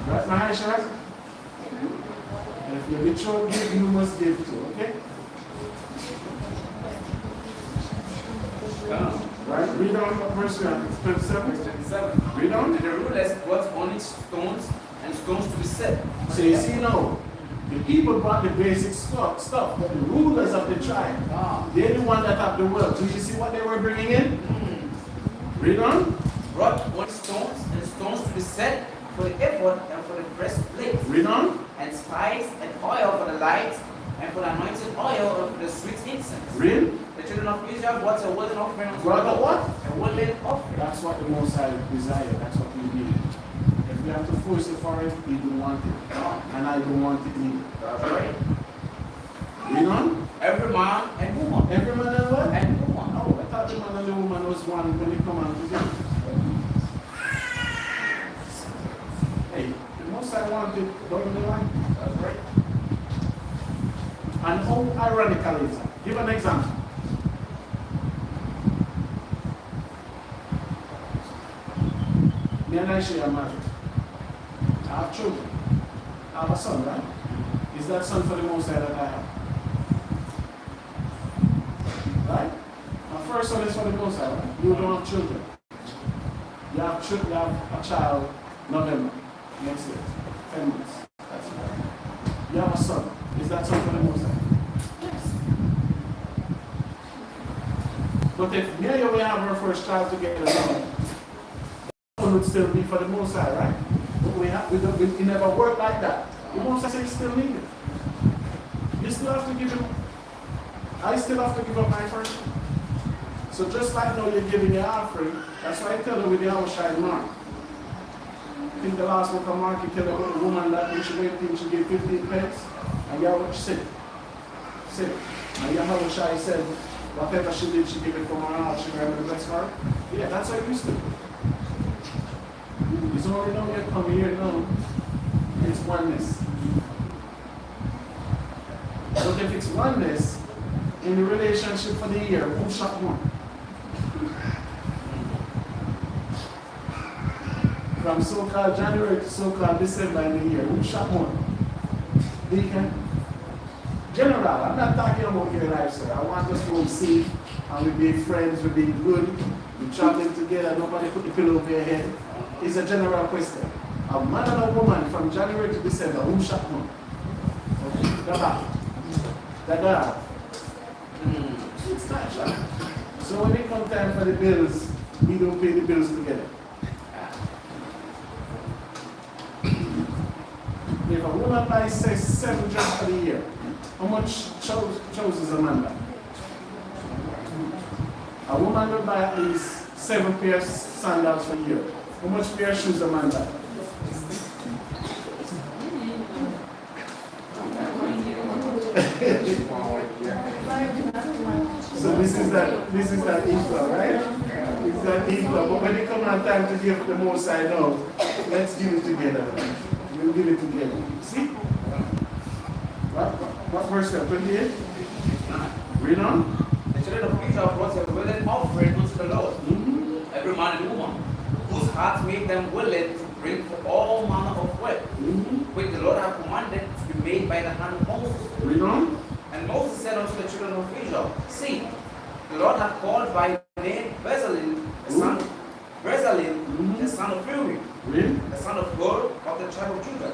Right, Mahaisha? If you literally give, you must give too, okay? Right, read on what verse 27. Read on. And the rulers brought only stones and stones to be set. So you see now, the people brought the basic stuff, but the rulers of the tribe, they're the one that have the wealth. Do you see what they were bringing in? Read on. Brought only stones and stones to be set for the ephod and for the breastplate. Read on. And spice and oil for the lights and for the anointing oil and for the sweet incense. Read. The children of Israel brought a willing offering unto Brought a the what? Lord. A willing offering. That's what the Most High desire. That's what we need. If we have to force it for it, we don't want it. And I don't want it either. That's right. Read on. Every man and woman. Every man and what? And woman. Oh, I thought the man and the woman was one when they come out together. Hey, the Most High wanted, don't they want it? That's right. And how ironical is that? Give an example. Me and Aisha are married. I have children. I have a son, right? Is that son for the Most High that I have? Right? My first son is for the Most High, right? You don't have children. You have a child November next year. 10 months. That's right. You have a son. Is that son for the Most High? Yes. But if me and you will have our first child together, that one would still be for the Most High, right? But we never work like that. The Most High says still need it. You still have to give him. I still have to give up my first. So just like now you're giving your offering, that's why I tell you with the YAHAWAH Mark. I think the last book of Mark, you tell about the woman that when she went in, she gave 15 pence, and YAHAWAH said. And YAHAWAH said, whatever she did, she gave it from her heart, she remembered the best part. Yeah, that's how it used to be. It's only now you come here now, it's oneness. But if it's oneness, in the relationship for the year, who shot more? From so-called January to so-called December in the year, who shot more? Deacon? General, I'm not talking about your life, sir. I want us to be safe, and we be friends, we be good, we traveling together, nobody put the pillow over your head. It's a general question. A man and a woman from January to December, who shot more? The God. It's not shot. So when it comes time for the bills, we don't pay the bills together. If a woman buys 7 dresses for the year, how much chooses a man buy? A woman will buy at least 7 pairs of sandals for the year. How much pair of shoes a man buy? So this is that equal, right? It's that equal. But when it comes on time to give the Most High now, let's give it together. We'll give it together. See? What verse 28? Read on. The children of Israel brought a willing offering unto the Lord. Every man and woman, whose hearts made them willing to bring for all manner of work, which the Lord had commanded to be made by the hand of Moses. Read on. And Moses said unto the children of Israel, see, the Lord hath called by name Bezalel, the son of Uri, the son of Hur of the tribe of Judah.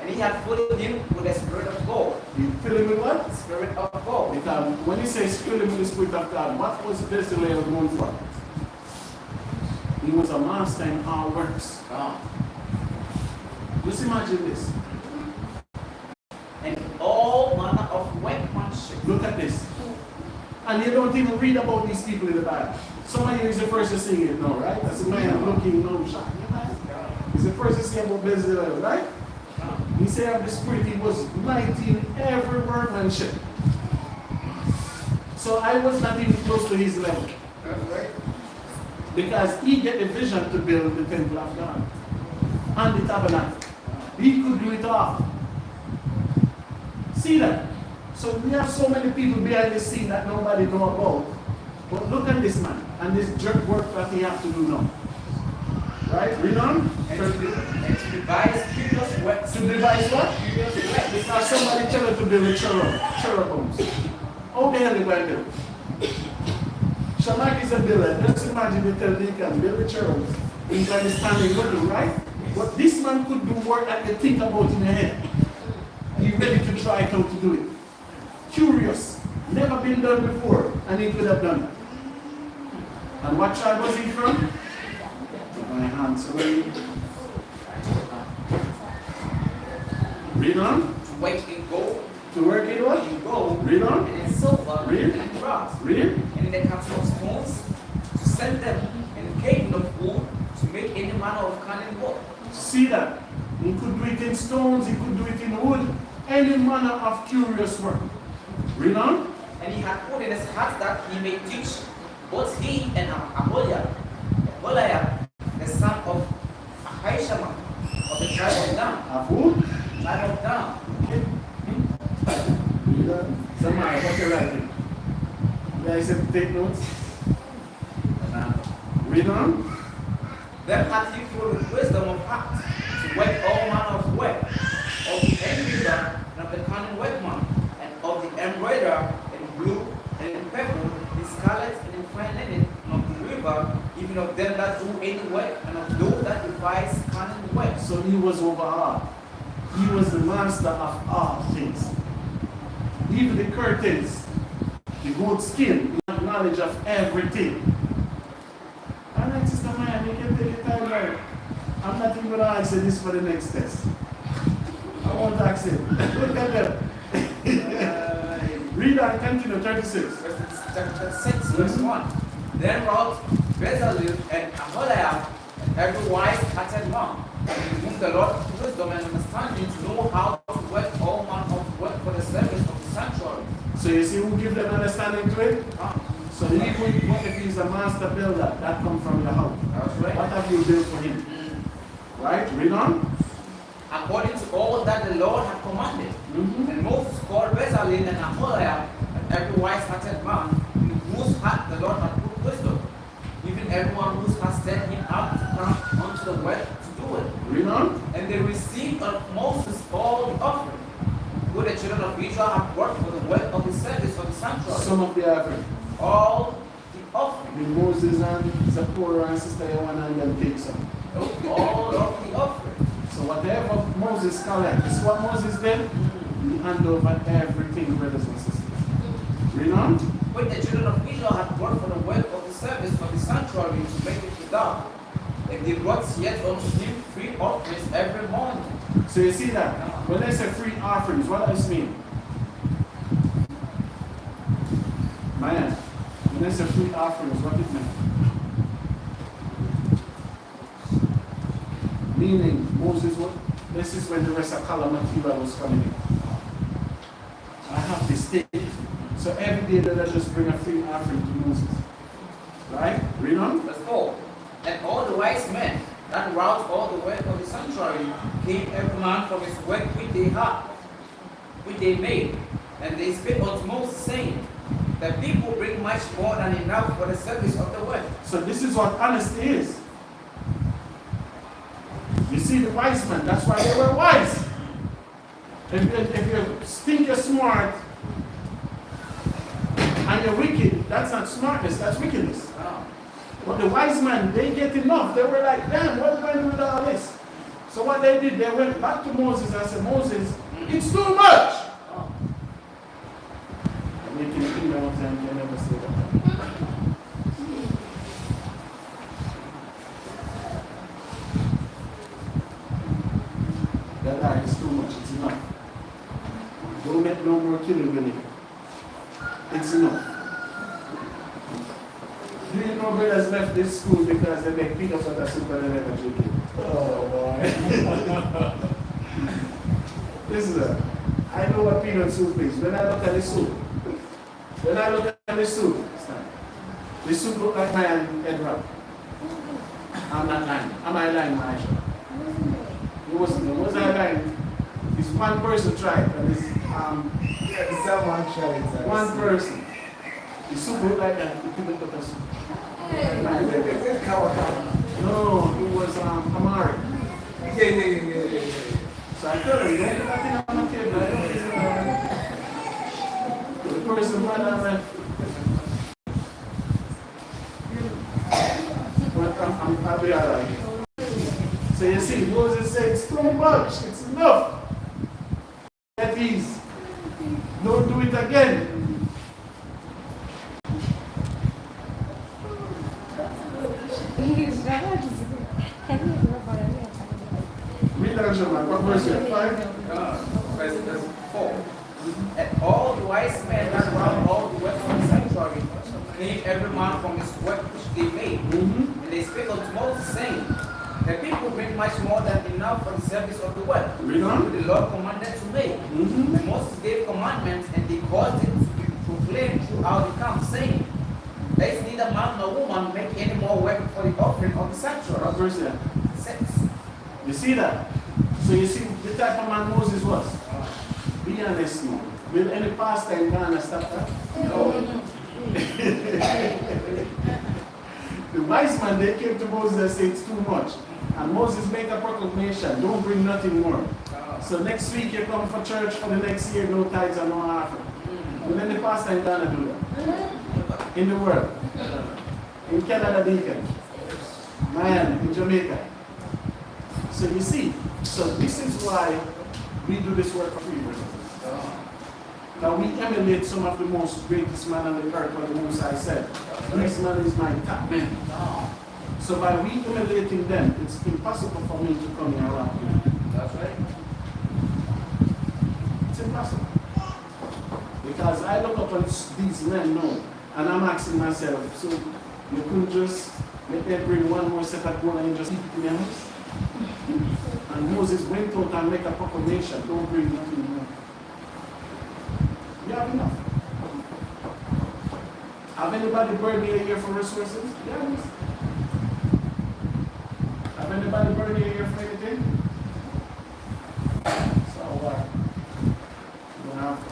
And he had filled him with the Spirit of God. He filled him with what? The Spirit of God. Because when he says fill him with the Spirit of God, what was Bezalel known for? He was a master in all works. Just imagine this. Look at this. And you don't even read about these people in the Bible. Some of you is the first to see it now, right? That's a man looking no shot. He's the first to see about Bezalel, right? He said of the Spirit, he was mighty in every workmanship. So I was not even close to his level. Because he get the vision to build the temple of God and the tabernacle. He could do it all. See that? So we have so many people behind the scene that nobody know about. But look at this man and this jerk work that he have to do now. Right? Read on. And to devise curious works. To devise what? Curious works. Because somebody tell her to build a cherubims. How the hell they going to do? Shamak is a builder. Just imagine they tell they can build a cherubims. He's going to be standing looking, right? But this man could do work that you think about in your head. He's ready to try how to do it. Curious. Never been done before. And he could have done it. And what tribe was he from? My hands away. Read on. To work in gold. To work in what? In gold. Read on. And in silver. Read. And in brass. Read. And in the castle of stones. To send them in the cave of wood. To make any manner of cunning work. See that? He could do it in stones, he could do it in wood, any manner of curious work. Read on. And he had put in his heart that he may teach both he and Aholiab, the son of Ahishamah, of the tribe of Dan. Of who? Tribe of Dan. Okay. Read on. Somebody, what you writing? You guys have to take notes? Read on. Then hath he full of wisdom of heart to work all manner of work, of the engraver and of the cunning workman, and of the embroiderer in blue and in purple, in scarlet and in fine linen, and of the weaver, even of them that do any work, and of those that devise cunning work. So he was over all. He was the master of all things. Even the curtains, the goat skin, he had knowledge of everything. All right, Sister Maya, you can take your time now. I'm not even going to answer this for the next test. I won't ask it. Look at them. Read and continue, 36. Chapter 6, verse 1. Then wrote Bezalel and Aholiab, every wise-hearted man, in whom the Lord put wisdom and understanding to know how to work all manner of work for the service of the sanctuary. So you see who give them understanding to it? So even what if he's a master builder, that comes from your house. That's right. What have you built for him? Right? Read on. According to all that the Lord had commanded. And Moses called Bezalel and Aholiab, and every wise-hearted man, in whose heart the Lord had put wisdom, even everyone who has set him up to come unto the work to do it. Read on. And they received of Moses all the offering, who the children of Israel had brought for the work of the service of the sanctuary. Some of the offering. All the offering. The Moses and Zipporah and Sister Joanna and them take some. All of the offering. So whatever Moses collected, this is what Moses did. He hand over everything, brothers and sisters. Read on. Which the children of Israel had brought for the work of the service of the sanctuary to make it to God. And they brought yet unto him free offerings every morning. So you see that? When they say free offerings, what does this mean? Man, when they say free offerings, what it mean? Meaning, Moses, this is when the rest of color material was coming in. I have this thing. So every day they just bring a free offering to Moses. Right? Read on. Verse 4. And all the wise men that wrought all the work of the sanctuary came every man from his work which they had, which they made. And they spake unto Moses, saying, the people bring much more than enough for the service of the work. So this is what honesty is. You see the wise men, that's why they were wise. If you think you're smart and you're wicked, that's not smartness, that's wickedness. But the wise men, they get enough. They were like, damn, what are we going to do with all this? So what they did, they went back to Moses and said, Moses, it's too much. I'm making a thing all the time, you never say that. That is too much, it's enough. Don't make no more killing with it. It's enough. Do you know brothers left this school because they make peanut butter soup and they never drink it? Oh boy. Listen, I know what peanut soup is. When I look at the soup, the soup look like my head wrap. I'm not lying. Am I lying, Maisha? It was I lying? It's one person tried, and it's Someone tried that. one person. The soup look like that. The peanut butter soup. No, it was Amari. Yeah. So I told him, don't put that thing on the table. I don't think the person right on left. But I'll be alright. So you see, Moses said, it's too much, it's enough. At ease. Don't do it again. Read that, Shema. What verse is it? 5? Verse 4. And all the wise men ran around all the work of the sanctuary, cleaning every man from his work which they made. And they spake unto Moses, saying, the people bring much more than enough for the service of the work, Read on. which the Lord commanded to make. And Moses gave commandments, and they caused it to be proclaimed throughout the camp, saying, there is neither man nor woman make any more work for the offering of the sanctuary. What verse is that? 6. You see that? So you see the type of man Moses was. Be honest now. Will any pastor in Ghana stop that? No. The wise man, they came to Moses and said it's too much. And Moses made a proclamation, don't bring nothing more. So next week you come for church for the next year, no tithes and no offering. Will any pastor in Ghana do that? In the world? In Canada, Deacon? Miami, in Jamaica? So you see, so this is why we do this work for free, brothers. Now we emulate some of the most greatest man on the earth, what the Most High said. This man is my top man. So by we emulating them, it's impossible for me to come here around here. That's right. It's impossible. Because I look up at these men now, and I'm asking myself, so you couldn't just let them bring one more set of gold and just eat it in your house? And Moses went out and make a proclamation, don't bring nothing more. You have enough. Have anybody burned a year for resources? Yes. Have anybody burned a year for anything? So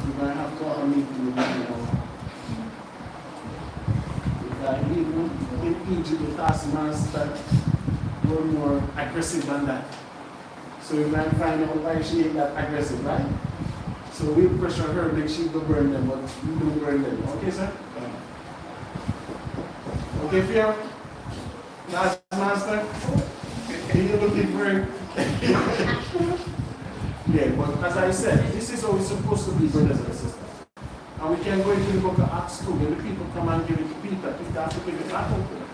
you're going to have to have a meeting with them. Because even in Egypt, the taskmaster were more aggressive than that. So you might find out why she ain't that aggressive, right? So we pressure her that she will burn them, but we don't burn them. Okay, sir? Okay, Fear? Taskmaster? Are you looking for it? Yeah, but as I said, this is how it's supposed to be, brothers and sisters. And we can go into the book of Acts 2, when the people come and give it to Peter, Peter has to give it back up to them.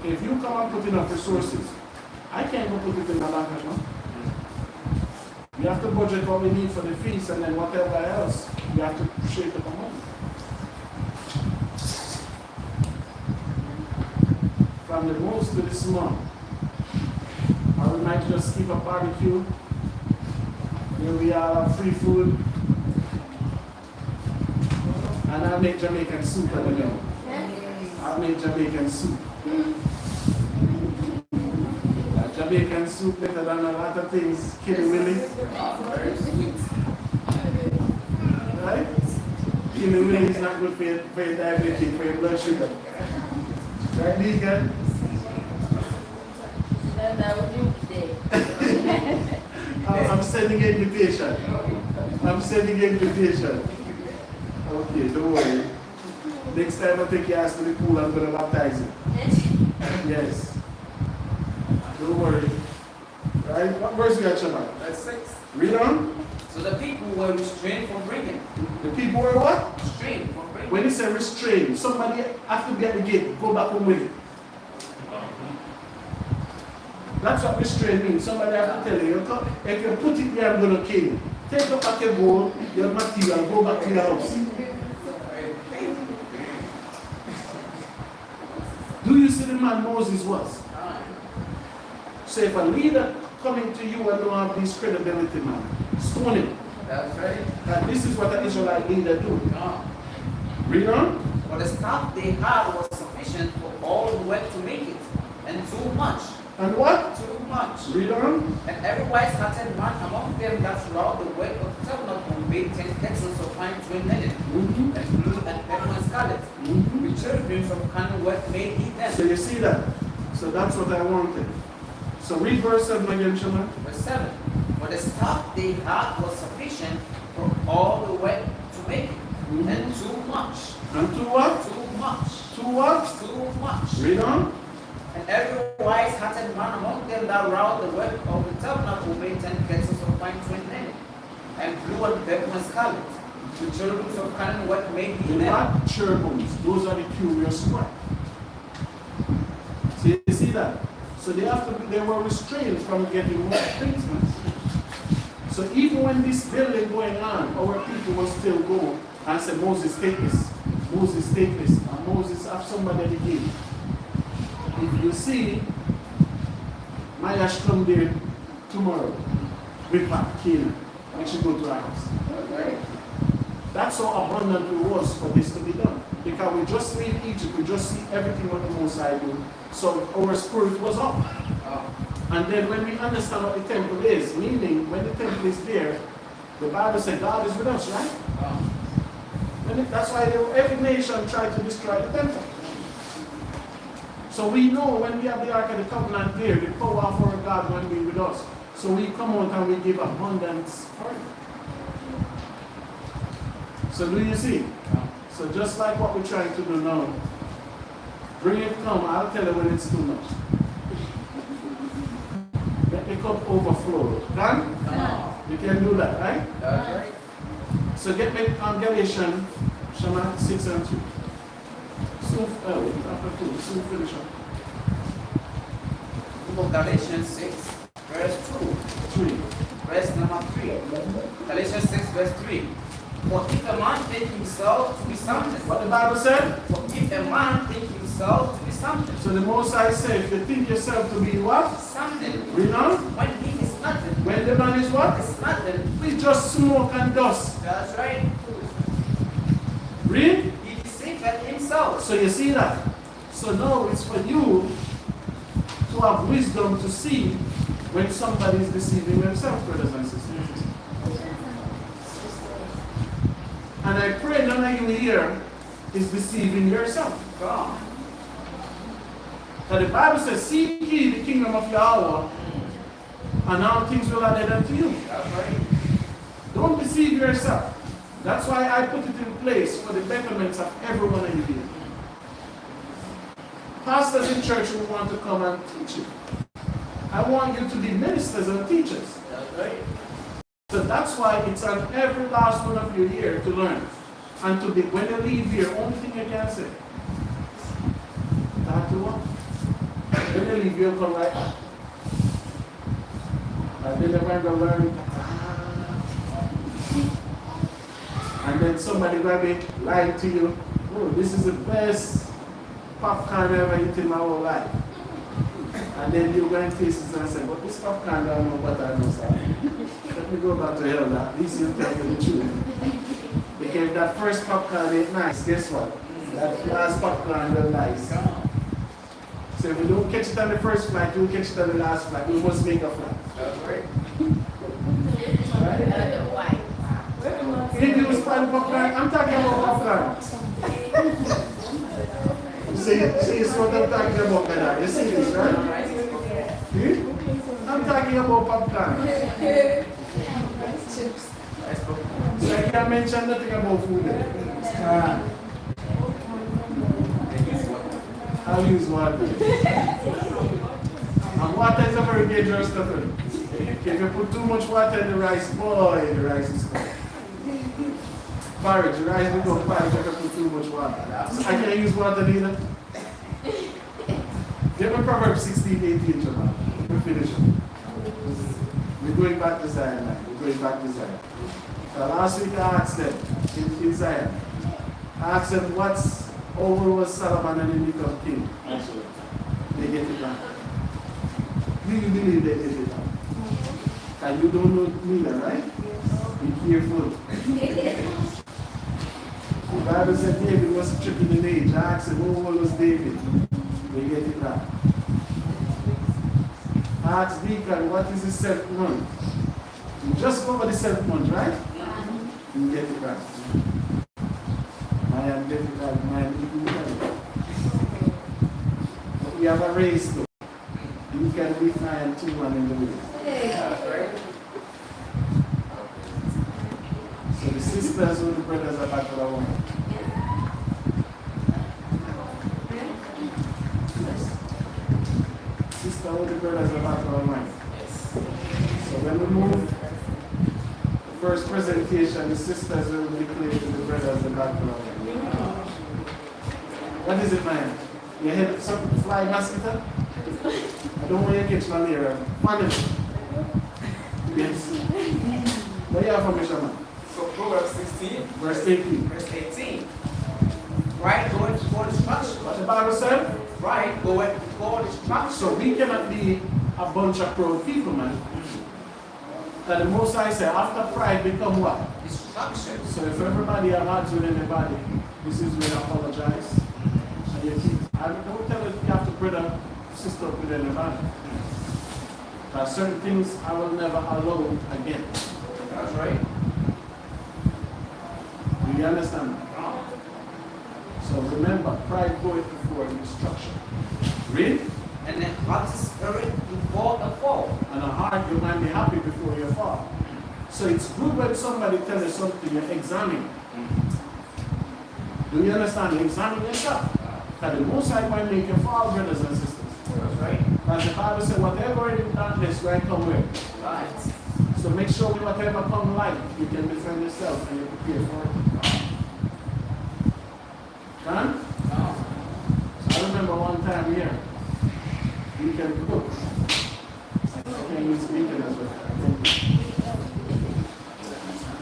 If you come and put enough resources, I can't go put it in my bank account. You have to budget what we need for the feast, and then whatever else, you have to shape it money. From the most to the small. Or we might just keep a barbecue, where we have free food, and I'll make Jamaican soup at the end. I'll make Jamaican soup. Jamaican soup better than a lot of things, Kitty Willie. Very sweet. Right? Kitty Willie is not good for your diabetes, for your blood sugar. Right, Deacon? I'm sending an invitation. I'm sending an invitation. Okay, don't worry. Next time I take your ass to the pool, I'm going to baptize you. Yes. Don't worry. Right? What verse we got, Shabbat? Verse 6. Read on. So the people were restrained from bringing. The people were what? Restrained from bringing. When he said restrained, somebody have to be at the gate, go back home with it. That's what restraint means. Somebody have to tell you, if you put it there, I'm going to kill you. Take up back your gold, your material, go back to your house. Do you see the man Moses was? So if a leader coming to you and don't have this credibility, man, stone him. That's right. And this is what an Israelite leader do. No. Read on. But the stuff they had was sufficient for all who went to make it, and too much. And what? Too much. Read on. And every wise-hearted man among them that throughout the work of the tabernacle made 10 kettles of fine twin linen, and blue and purple and scarlet, with cherubims of cunning work made he them. So you see that? So that's what I wanted. So read verse 7 again, Shema. Verse 7. But the stuff they had was sufficient for all the work to make it, and too much. And to what? Too much. To what? Too much. Read on. And every wise-hearted man among them that wrought the work of the tabernacle made 10 kettles of fine twin linen, and blue and purple and scarlet, with cherubims of cunning work made he them. What? Cherubims. Those are the curious ones. So you see that? So they were restrained from getting more things, man. So even when this building going on, our people will still go and say, Moses, take this. Moses, take this. And Moses, have somebody to give. If you see, my ash come there tomorrow with Pat Keenan. We should go to our house. That's how abundant it was for this to be done. Because we just leave Egypt, we just see everything what the Most High do. So our spirit was up. And then when we understand what the temple is, meaning when the temple is there, the Bible said God is with us, right? That's why every nation tried to destroy the temple. So we know when we have the Ark of the Covenant there, the power of our God will be with us. So we come out and we give abundance for it. So do you see? So just like what we're trying to do now, bring it come, I'll tell you when it's too much. Let the cup overflow. Done? You can do that, right? That's right. So get me on Galatians 6 and 2. Soon, after 2, soon finish up. Book of Galatians 6, verse 2. 3. Verse number 3. Galatians 6, verse 3. For if a man think himself to be something. What the Bible said? For if a man think himself to be something. So the Most High said, if you think yourself to be what? Something. Read on. When he is nothing. When the man is what? It's nothing. We just smoke and dust. That's right. Read. He deceiveth himself. So you see that? So now it's for you to have wisdom to see when somebody is deceiving themselves, brothers and sisters. And I pray none of you here is deceiving yourself. God. Now the Bible says, seek ye the kingdom of Yahawah, and all things will be added unto you. That's right. Don't deceive yourself. That's why I put it in place for the betterment of every one of you here. Pastors in church who want to come and teach you. I want you to be ministers and teachers. That's right. So that's why it's on every last one of you here to learn. And to be, when you leave here, only thing you can say, that you want. When you leave, you'll come right back. And then you're going to learn. And then somebody will be lying to you, oh, this is the best popcorn I ever eaten in my whole life. And then you go and taste it and say, but this popcorn don't know what I know, sir. Let me go back to hell now. At least you tell me the truth. Because if that first popcorn ain't nice, guess what? That last popcorn will nice. So if we don't catch it on the first flight, we'll catch it on the last flight. We must make a flight. That's right. Right? Did you spoil the popcorn? I'm talking about popcorn. See what I'm talking about now. You see this, right? See? I'm talking about popcorn. So I can't mention nothing about food there. I'll use water. And water is a very dangerous stuff. If you put too much water in the rice, boy, the rice is cold. Porridge, the rice will go porridge if you put too much water. So I can't use water either. Give me Proverbs 16:18, Jamal. We finish it. We're going back to Zion, man. We're going back to Zion. So last week I asked them in Zion. I asked them what's over was Solomon and he become king. They get it back. Do you believe they get it back? And you don't know neither, right? Be careful. The Bible said David was tripping in age. I asked him, how old was David? They get it back. I asked Deacon, what is the 7th month? You just go over the 7th month, right? You get it back. I am get it back. But we have a race though. You can beat 9 and 2 1 in the race. So the sisters or the brothers are back to the one. Sister or the brothers are back to the one. So when we move the first presentation, the sisters will declare to the brothers the back to the one. What is it, man? You hit some fly mosquito? I don't want you to catch malaria. Funny. Yes. What do you have for me, Shaman? So Proverbs 16, Verse 18. verse 18. Right, go into God destruction. What the Bible said? Right, go into God destruction. So we cannot be a bunch of proud people, man. That the Most High said, after pride become what? Destruction. So if everybody have odds with anybody, this is where I apologize. And you keep, I don't tell you you have to brother, sister up with anybody. There are certain things I will never allow again. That's right. Do you understand? So remember, pride goeth before destruction. Read. And then haughty spirit before the fall. And a heart you might be happy before you fall. So it's good when somebody tells you something, you examine. Do you understand? You examine yourself. That the Most High might make you fall, brothers and sisters. That's right. As the Bible says, whatever in darkness, right come where? Right. So make sure whatever come light, you can defend yourself and you prepare for it. Huh? No. I remember one time here, you can cook. I can use bacon as well.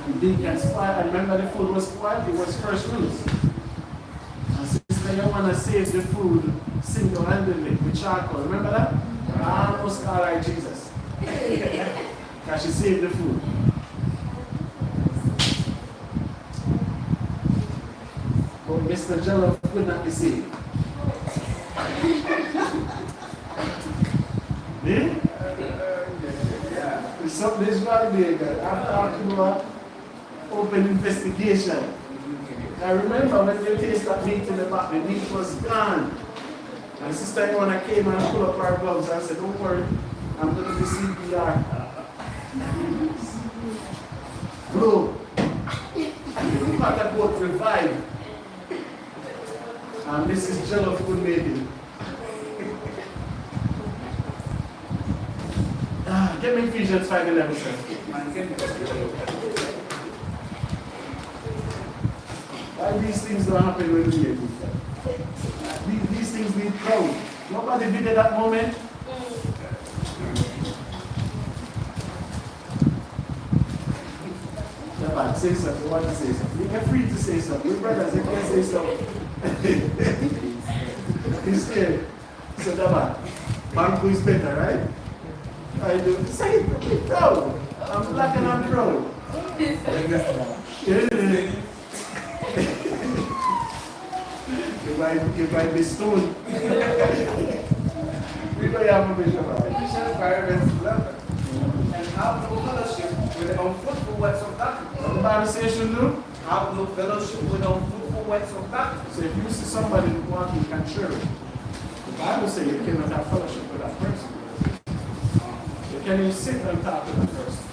And bacon spoiled. I remember the food was spoiled, it was first roots. And sister, you want to save the food single-handedly with charcoal. Remember that? I almost called her Jesus. Because she saved the food. But Mr. Jello could not be saved. Yeah? Something's got to be a good. After about open investigation. I remember when they tasted that meat in the back, the meat was gone. And Sister Iwana came and pulled up her gloves and said, don't worry, I'm going to do CPR. Bro, the part about revive. And this is Jello food making. Get me Ephesians 5:11, sir. Why these things don't happen when we are these things need proud. Nobody did it at that moment. Shabbat, say something. You want to say something. You're free to say something. Your brothers, you can say something. He's scared. So, Shabbat, Banku is better, right? I do. Say it. Be proud. I'm black and I'm proud. You might be stoned. We don't have a vision of it. Ephesians 5:11. And have no fellowship with the unfruitful works of darkness. What the Bible says you should do? Have no fellowship with the unfruitful works of darkness. So if you see somebody walking contrary, the Bible says you cannot have fellowship with that person. You can't even sit and talk to that person.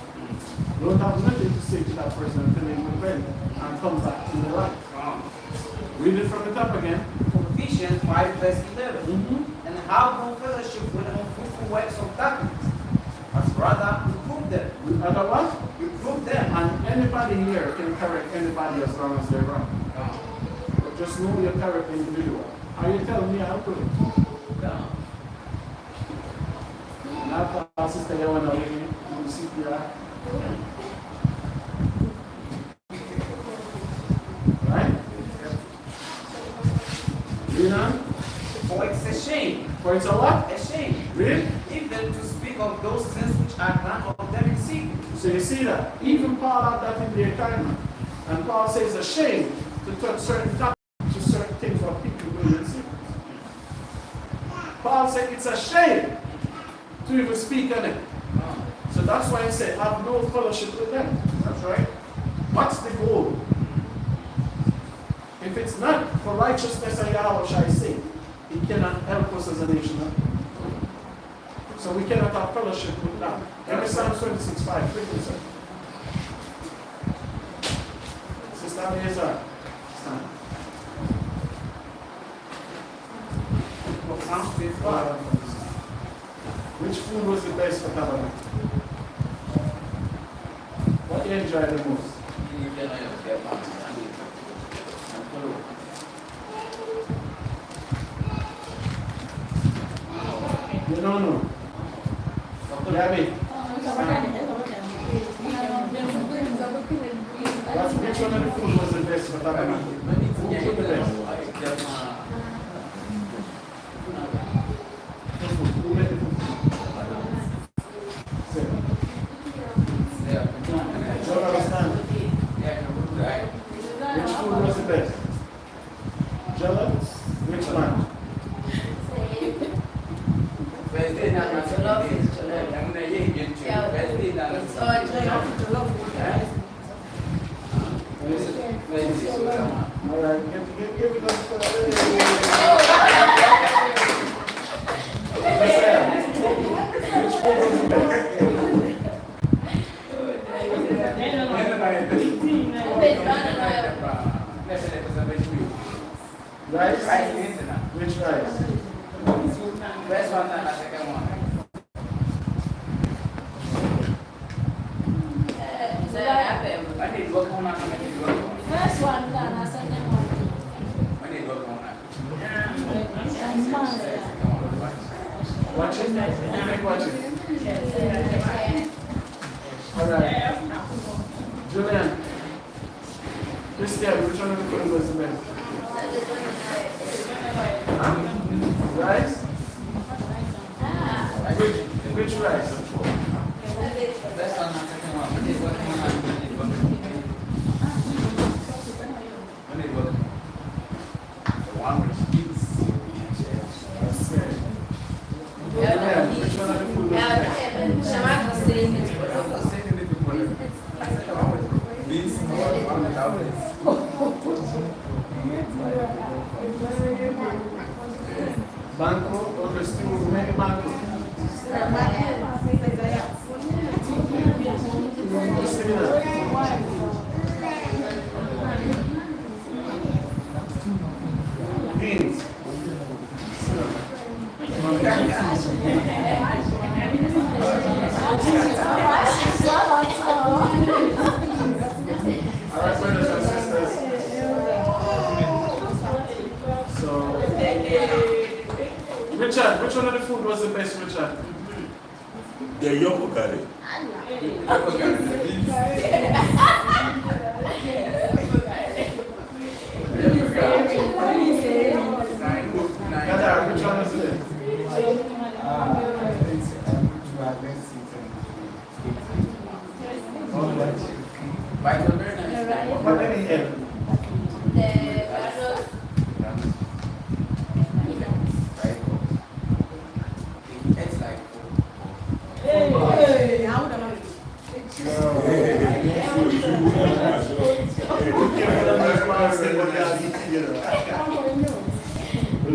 You don't have nothing to say to that person until they repent and come back to the light. Read it from the top again. Ephesians 5:11. And have no fellowship with the unfruitful works of darkness, but rather reprove them. Other what? Reprove them. And anybody here can correct anybody as long as they're wrong. But just know your character individual. How you tell me how to do it? And after our sister Yawana, we do CPR. Read on. For it's a shame. For it's a what? A shame. Read. Even to speak of those things which are none of them in secret. So you see that? Even Paul had that in their time. And Paul says a shame to touch certain topics, to certain things what people do in secret. Paul said it's a shame to even speak on it. So that's why he said, have no fellowship with them. That's right. What's the goal? If it's not for righteousness and YAHAWAH's sake, he cannot help us as a nation. So we cannot have fellowship with that. Give me Psalm 26:5. Quickly, sir. Sister Eliezer. Stand. Psalm 25. Which food was the best for tabernacle? What you enjoy the most? You don't know. Gabby, which one of the food was the best for tabernacle? Who put the best? Who made the food? Say. Don't understand. Which food was the best? Jella? Which one? All right, give it up for which food was the best? Rice? Which rice? First one and the second one. I need work on that. I need work on it. First one done, I second one. I need work on that. And mine. Watch it? You make watch it. All right. Julian. Christian, which one of the food was the best? Huh? Rice? Which rice? First one and second one. I need work on that. I need work on it. I need work on it. The one which eats. Julian, which one of the food was the best? Banco or the stew, many banco. Beans. All right, brothers and sisters. So, Richard, which one of the food was the best, Richard? The yoko curry. Gadar, which one was the best? What did he have? It's like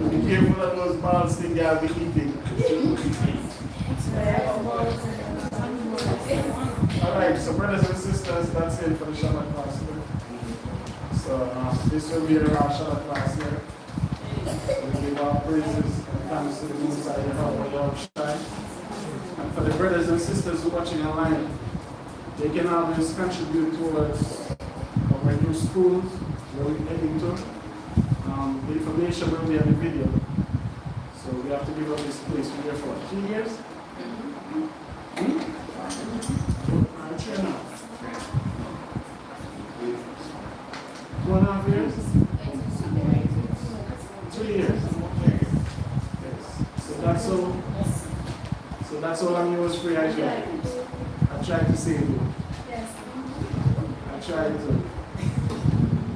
Be careful of those balls things you have been eating. Alright, so brothers and sisters, that's it for the Shabbat class here. So this will be the last Shabbat class here. So we give our praises and thanks to the Most High YAHAWAH. And for the brothers and sisters who are watching online, they can always contribute towards our new schools where we're heading to. The information will be on the video. So we have to give up this place. We're there for 2 years? I'm sure now. 2.5 years? 2 years. So that's all I'm yours free, I tried. I tried to save you. Yes. I tried to. You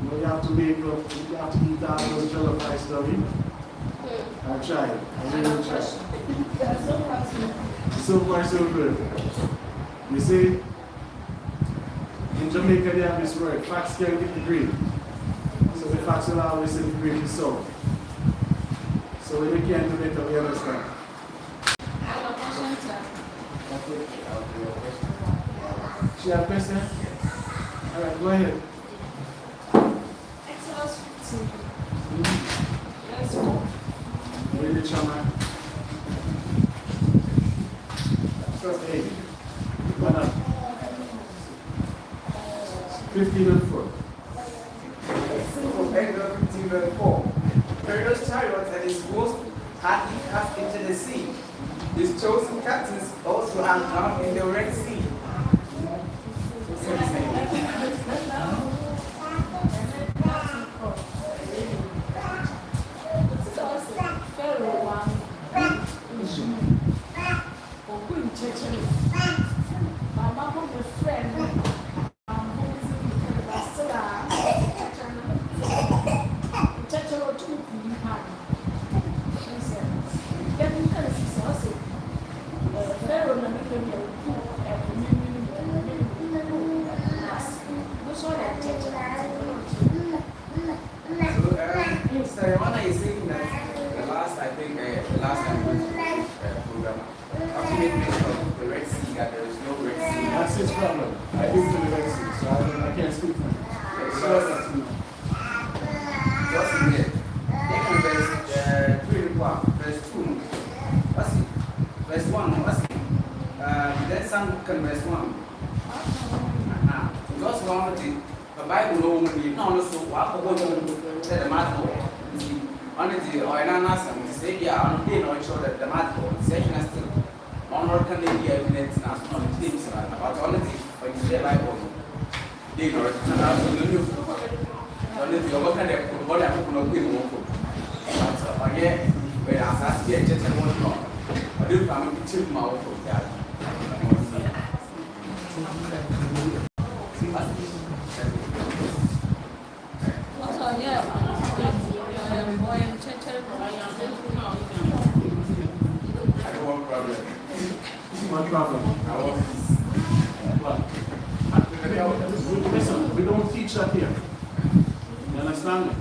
know, you have to make up, you have to eat all those jollof rice stuff. I tried. I really tried. So far, so good. You see, in Jamaica, they have this word, facts can't get the green. So the facts will always say the green is so. So when you can't do it, we understand. I have a question, sir. She have a question? All right, go ahead. Exodus 15. Verse 4. Read it, Chama. Hey, what up? 15 and 4. From Exodus 15 verse 4. Pharaoh's chariot and his host had he cast into the sea. His chosen captains also had drowned in the Red Sea. Sarah is saying that the last time we went to program, after we mention of the Red Sea, that there is no Red Sea. That's his problem. I didn't do the Red Sea, so I can't speak for him. Just in there. Take verse 3 verse 2. What's it? Verse 1. What's it? Then some can verse 1. Just one thing. The Bible no woman no so what go the matter. On the or an to say yeah on the no show that the matter session is still on or can they be evidence and on the things about on the but you say Bible. They know it and also on the what kind of what I put no good work. But again when I ask the just and one more. I do family to my work that. What problem? Listen, we don't teach that here. You understand me?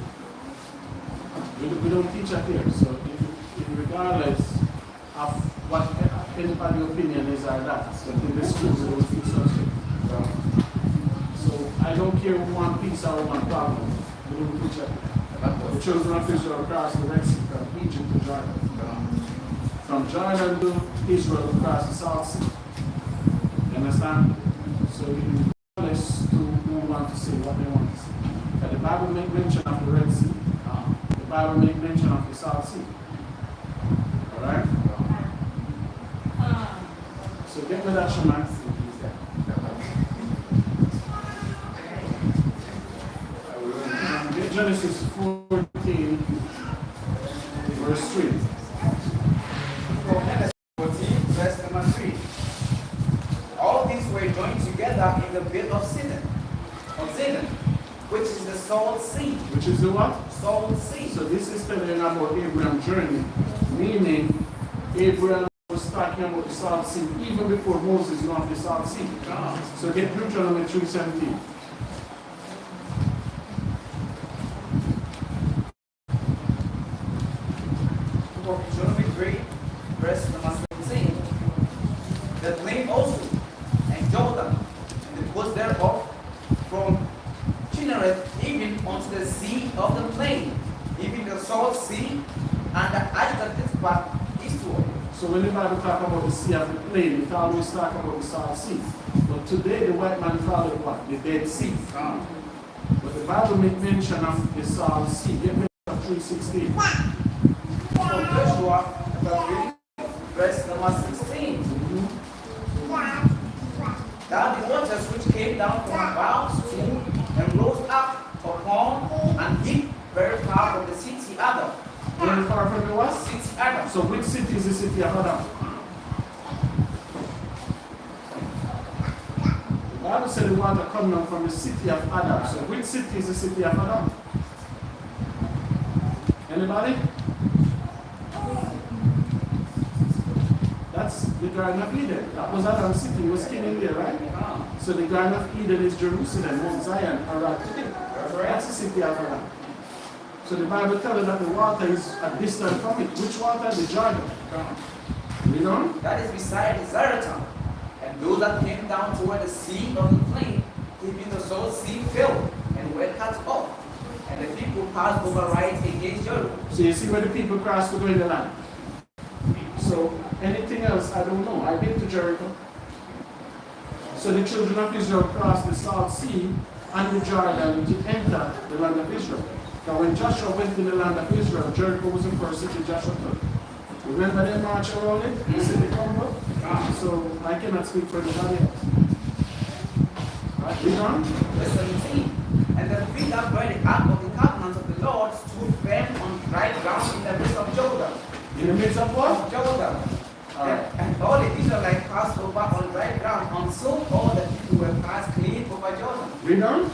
We don't teach that here. So if regardless of what anybody's opinion is or that, so in this school we don't teach such things. So I don't care one piece or one problem. We don't teach that. The children of Israel crossed the Red Sea from Egypt to Jordan. From Jordan to Israel across the South Sea. You understand? So you regardless to who want to say what they want to say. But the Bible make mention of the Red Sea. The Bible make mention of the South Sea. Alright? So get me that Shema. Get Genesis 14, verse 3. Genesis 14, verse number 3. All these were joined together in the bed of Zidon, which is the Salt Sea. Which is the what? Salt Sea. So this is telling about Abraham's journey, meaning Abraham was talking about the Salt Sea even before Moses knew of the Salt Sea. So get Deuteronomy 3:17. Deuteronomy 3, verse number 17. The plain also, and Jordan, and the coast thereof, from Chinnereth even unto the sea of the plain, even the Salt Sea, and the Atlantic part eastward. So when the Bible talk about the sea of the plain, it always talk about the Salt Sea. But today the white man call it what? The Dead Sea. But the Bible make mention of the Salt Sea. Get me 3:16. From Joshua chapter 3, verse number 16. That the waters which came down from above stood and rose up upon and hid very far from the city Adam. Very far from the what? City Adam. So which city is the city of Adam? The Bible said the water coming out from the city of Adam. So which city is the city of Adam? Anybody? That's the Garden of Eden. That was Adam's city. He was king in there, right? So the Garden of Eden is Jerusalem, Mount Zion, Iraq today. That's the city of Adam. So the Bible tells us that the water is a distance from it. Which water? The Jordan. You know? That is beside the Zaratan. And those that came down toward the sea of the plain, even the soul sea filled and were cut off. And the people passed over right against Jordan. So you see where the people cross to go in the land. So anything else, I don't know. I've been to Jericho. So the children of Israel crossed the South Sea and the Jordan to enter the land of Israel. Now when Joshua went to the land of Israel, Jericho was the first city Joshua took. Remember them march around it? The city combo? So I cannot speak for anybody else. Right, read on. Verse 17. And the feet that bear the ark of the covenant of the Lord stood firm on dry ground in the midst of Jordan. In the midst of what? Jordan. And all the Israelites passed over on dry ground until all the people were passed clean over Jordan. Read on.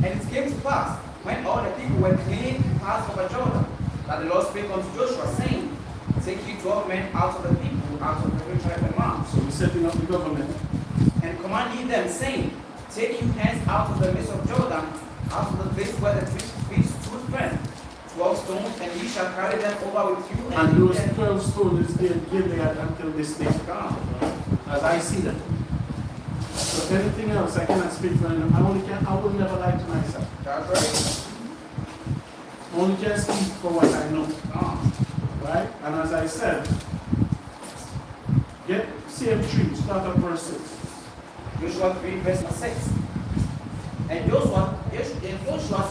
And it came to pass, when all the people were clean passed over Jordan, that the Lord spake unto Joshua, saying, Take you 12 men out of the people, out of every tribe and man. So we're setting up the government. And command ye them, saying, Take you hence out of the midst of Jordan, out of the place where the feet stood firm, 12 stones, and ye shall carry them over with you. And those 12 stones is there Gilead until this day. As I see them. So anything else, I cannot speak for them. I will never lie to myself. That's right. I only can speak for what I know. Right? And as I said, get same 3, start at verse 6. Joshua 3, verse 6. And Joshua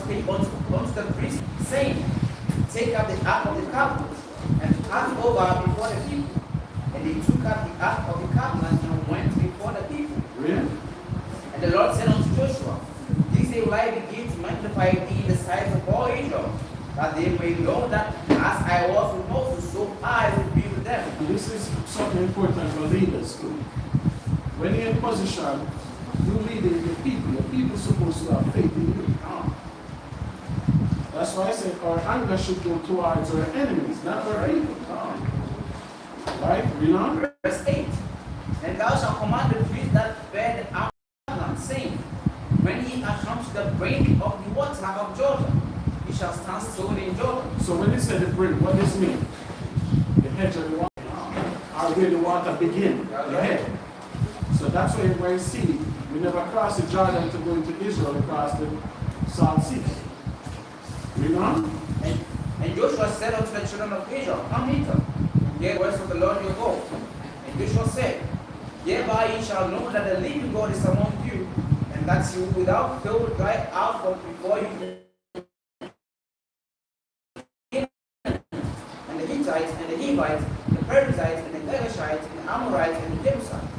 spake unto the priest, saying, Take up the ark of the covenant, and pass over before the people. And they took up the ark of the covenant and went before the people. Really? And the Lord said unto Joshua, This day will I begin to magnify thee in the sight of all Israel, that they may know that as I was with Moses, so I will be with them. And this is something important for leaders too. When you're in position, you leading the people are supposed to have faith in you. That's why I said our anger should go towards our enemies, not our people. Right? You know? Verse 8. And thou shalt command the priest that bear the ark of the covenant, saying, When ye are come to the brink of the water of Jordan, ye shall stand still in Jordan. So when they say the brink, what does it mean? The edge of the water. Or where the water begin, the head. So that's why you see, we never cross the Jordan to go into Israel across the South Sea. You know? And Joshua said unto the children of Israel, Come hither, hear the words of the Lord your God. And Joshua said, Hereby ye shall know that the living God is among you, and that you without fail will drive out from before you and the Hittites, and the Hivites, the Perizzites, and the Girgashites, and the Amorites, and the Jebusites.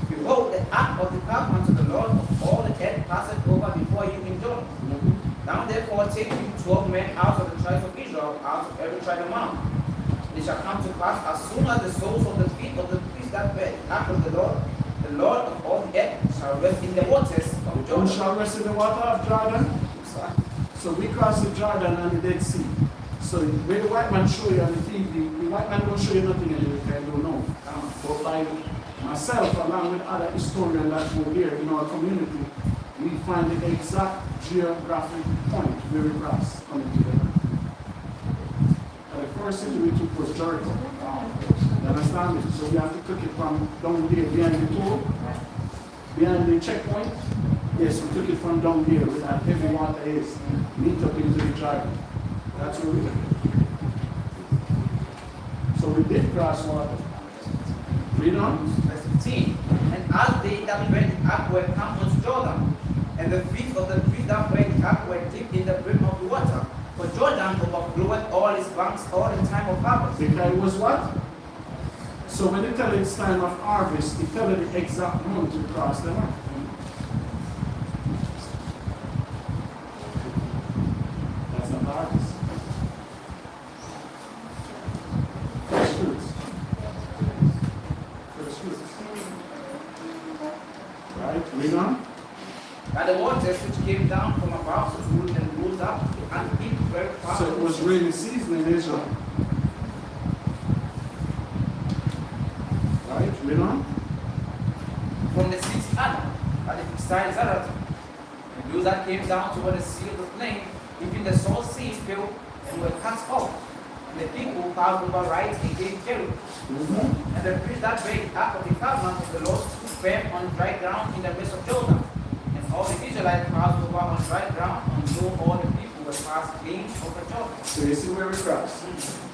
Behold, the ark of the covenant of the Lord of all the earth passeth over before you in Jordan. Now therefore take you 12 men out of the tribes of Israel, out of every tribe among. It shall come to pass as soon as the soles of the feet of the priests that bear the ark of the Lord of all the earth shall rest in the waters of Who Jordan. shall rest in the water of Jordan? So we cross the Jordan and the Dead Sea. So when the white man show you on the TV, the white man don't show you nothing and you can don't know. But by myself, along with other historians that were here in our community, we find the exact geographic point where we cross coming together. And the first city we took was Jericho. You understand me? So we have to took it from down there behind the toll, behind the checkpoint. Yes, we took it from down there where that heavy water is, meet up into the Jordan. That's where we took it. So we did cross water. Read on. Verse 15. And as they that bear the ark were come unto Jordan, and the feet of the priests that bear the ark were dipped in the brim of the water, for Jordan overfloweth all its banks all the time of harvest. Because it was what? So when they tell you it's time of harvest, they tell you the exact month to cross the line. That's not harvest. come about, so food and rose up and eat very fast. So it was rainy season in Israel. Right? Read on. From the sixth Adam, at the side Zarata. And those that came down toward the sea of the plain, even the salt sea fell and were cut off. And the people passed over right against Jericho. And the priest that break after the covenant of the Lord stood firm on dry ground in the midst of Jordan. And all the Israelites passed over on dry ground until all the people were passed clean over Jordan. So you see where we cross?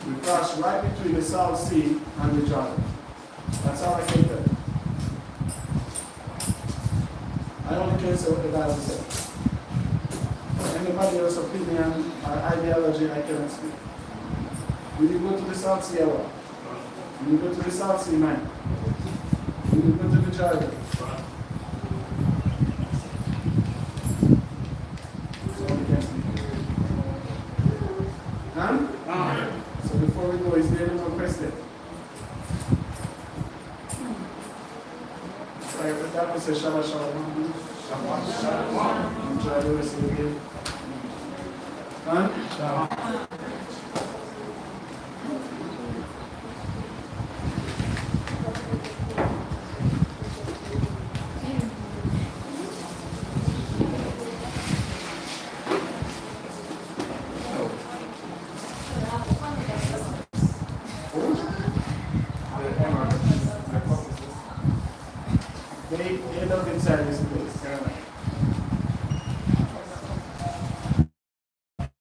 We cross right between the South Sea and the Jordan. That's how I came there. I only can say what the Bible says. Anybody else's opinion or ideology, I cannot speak. Will you go to the South Sea, Yahawah? Will you go to the South Sea, man? Will you go to the Jordan? So we can speak. Huh? So before we go, is there any more question? Right, with that, we say Shabbat Shalom. Enjoy the rest of the day. Huh?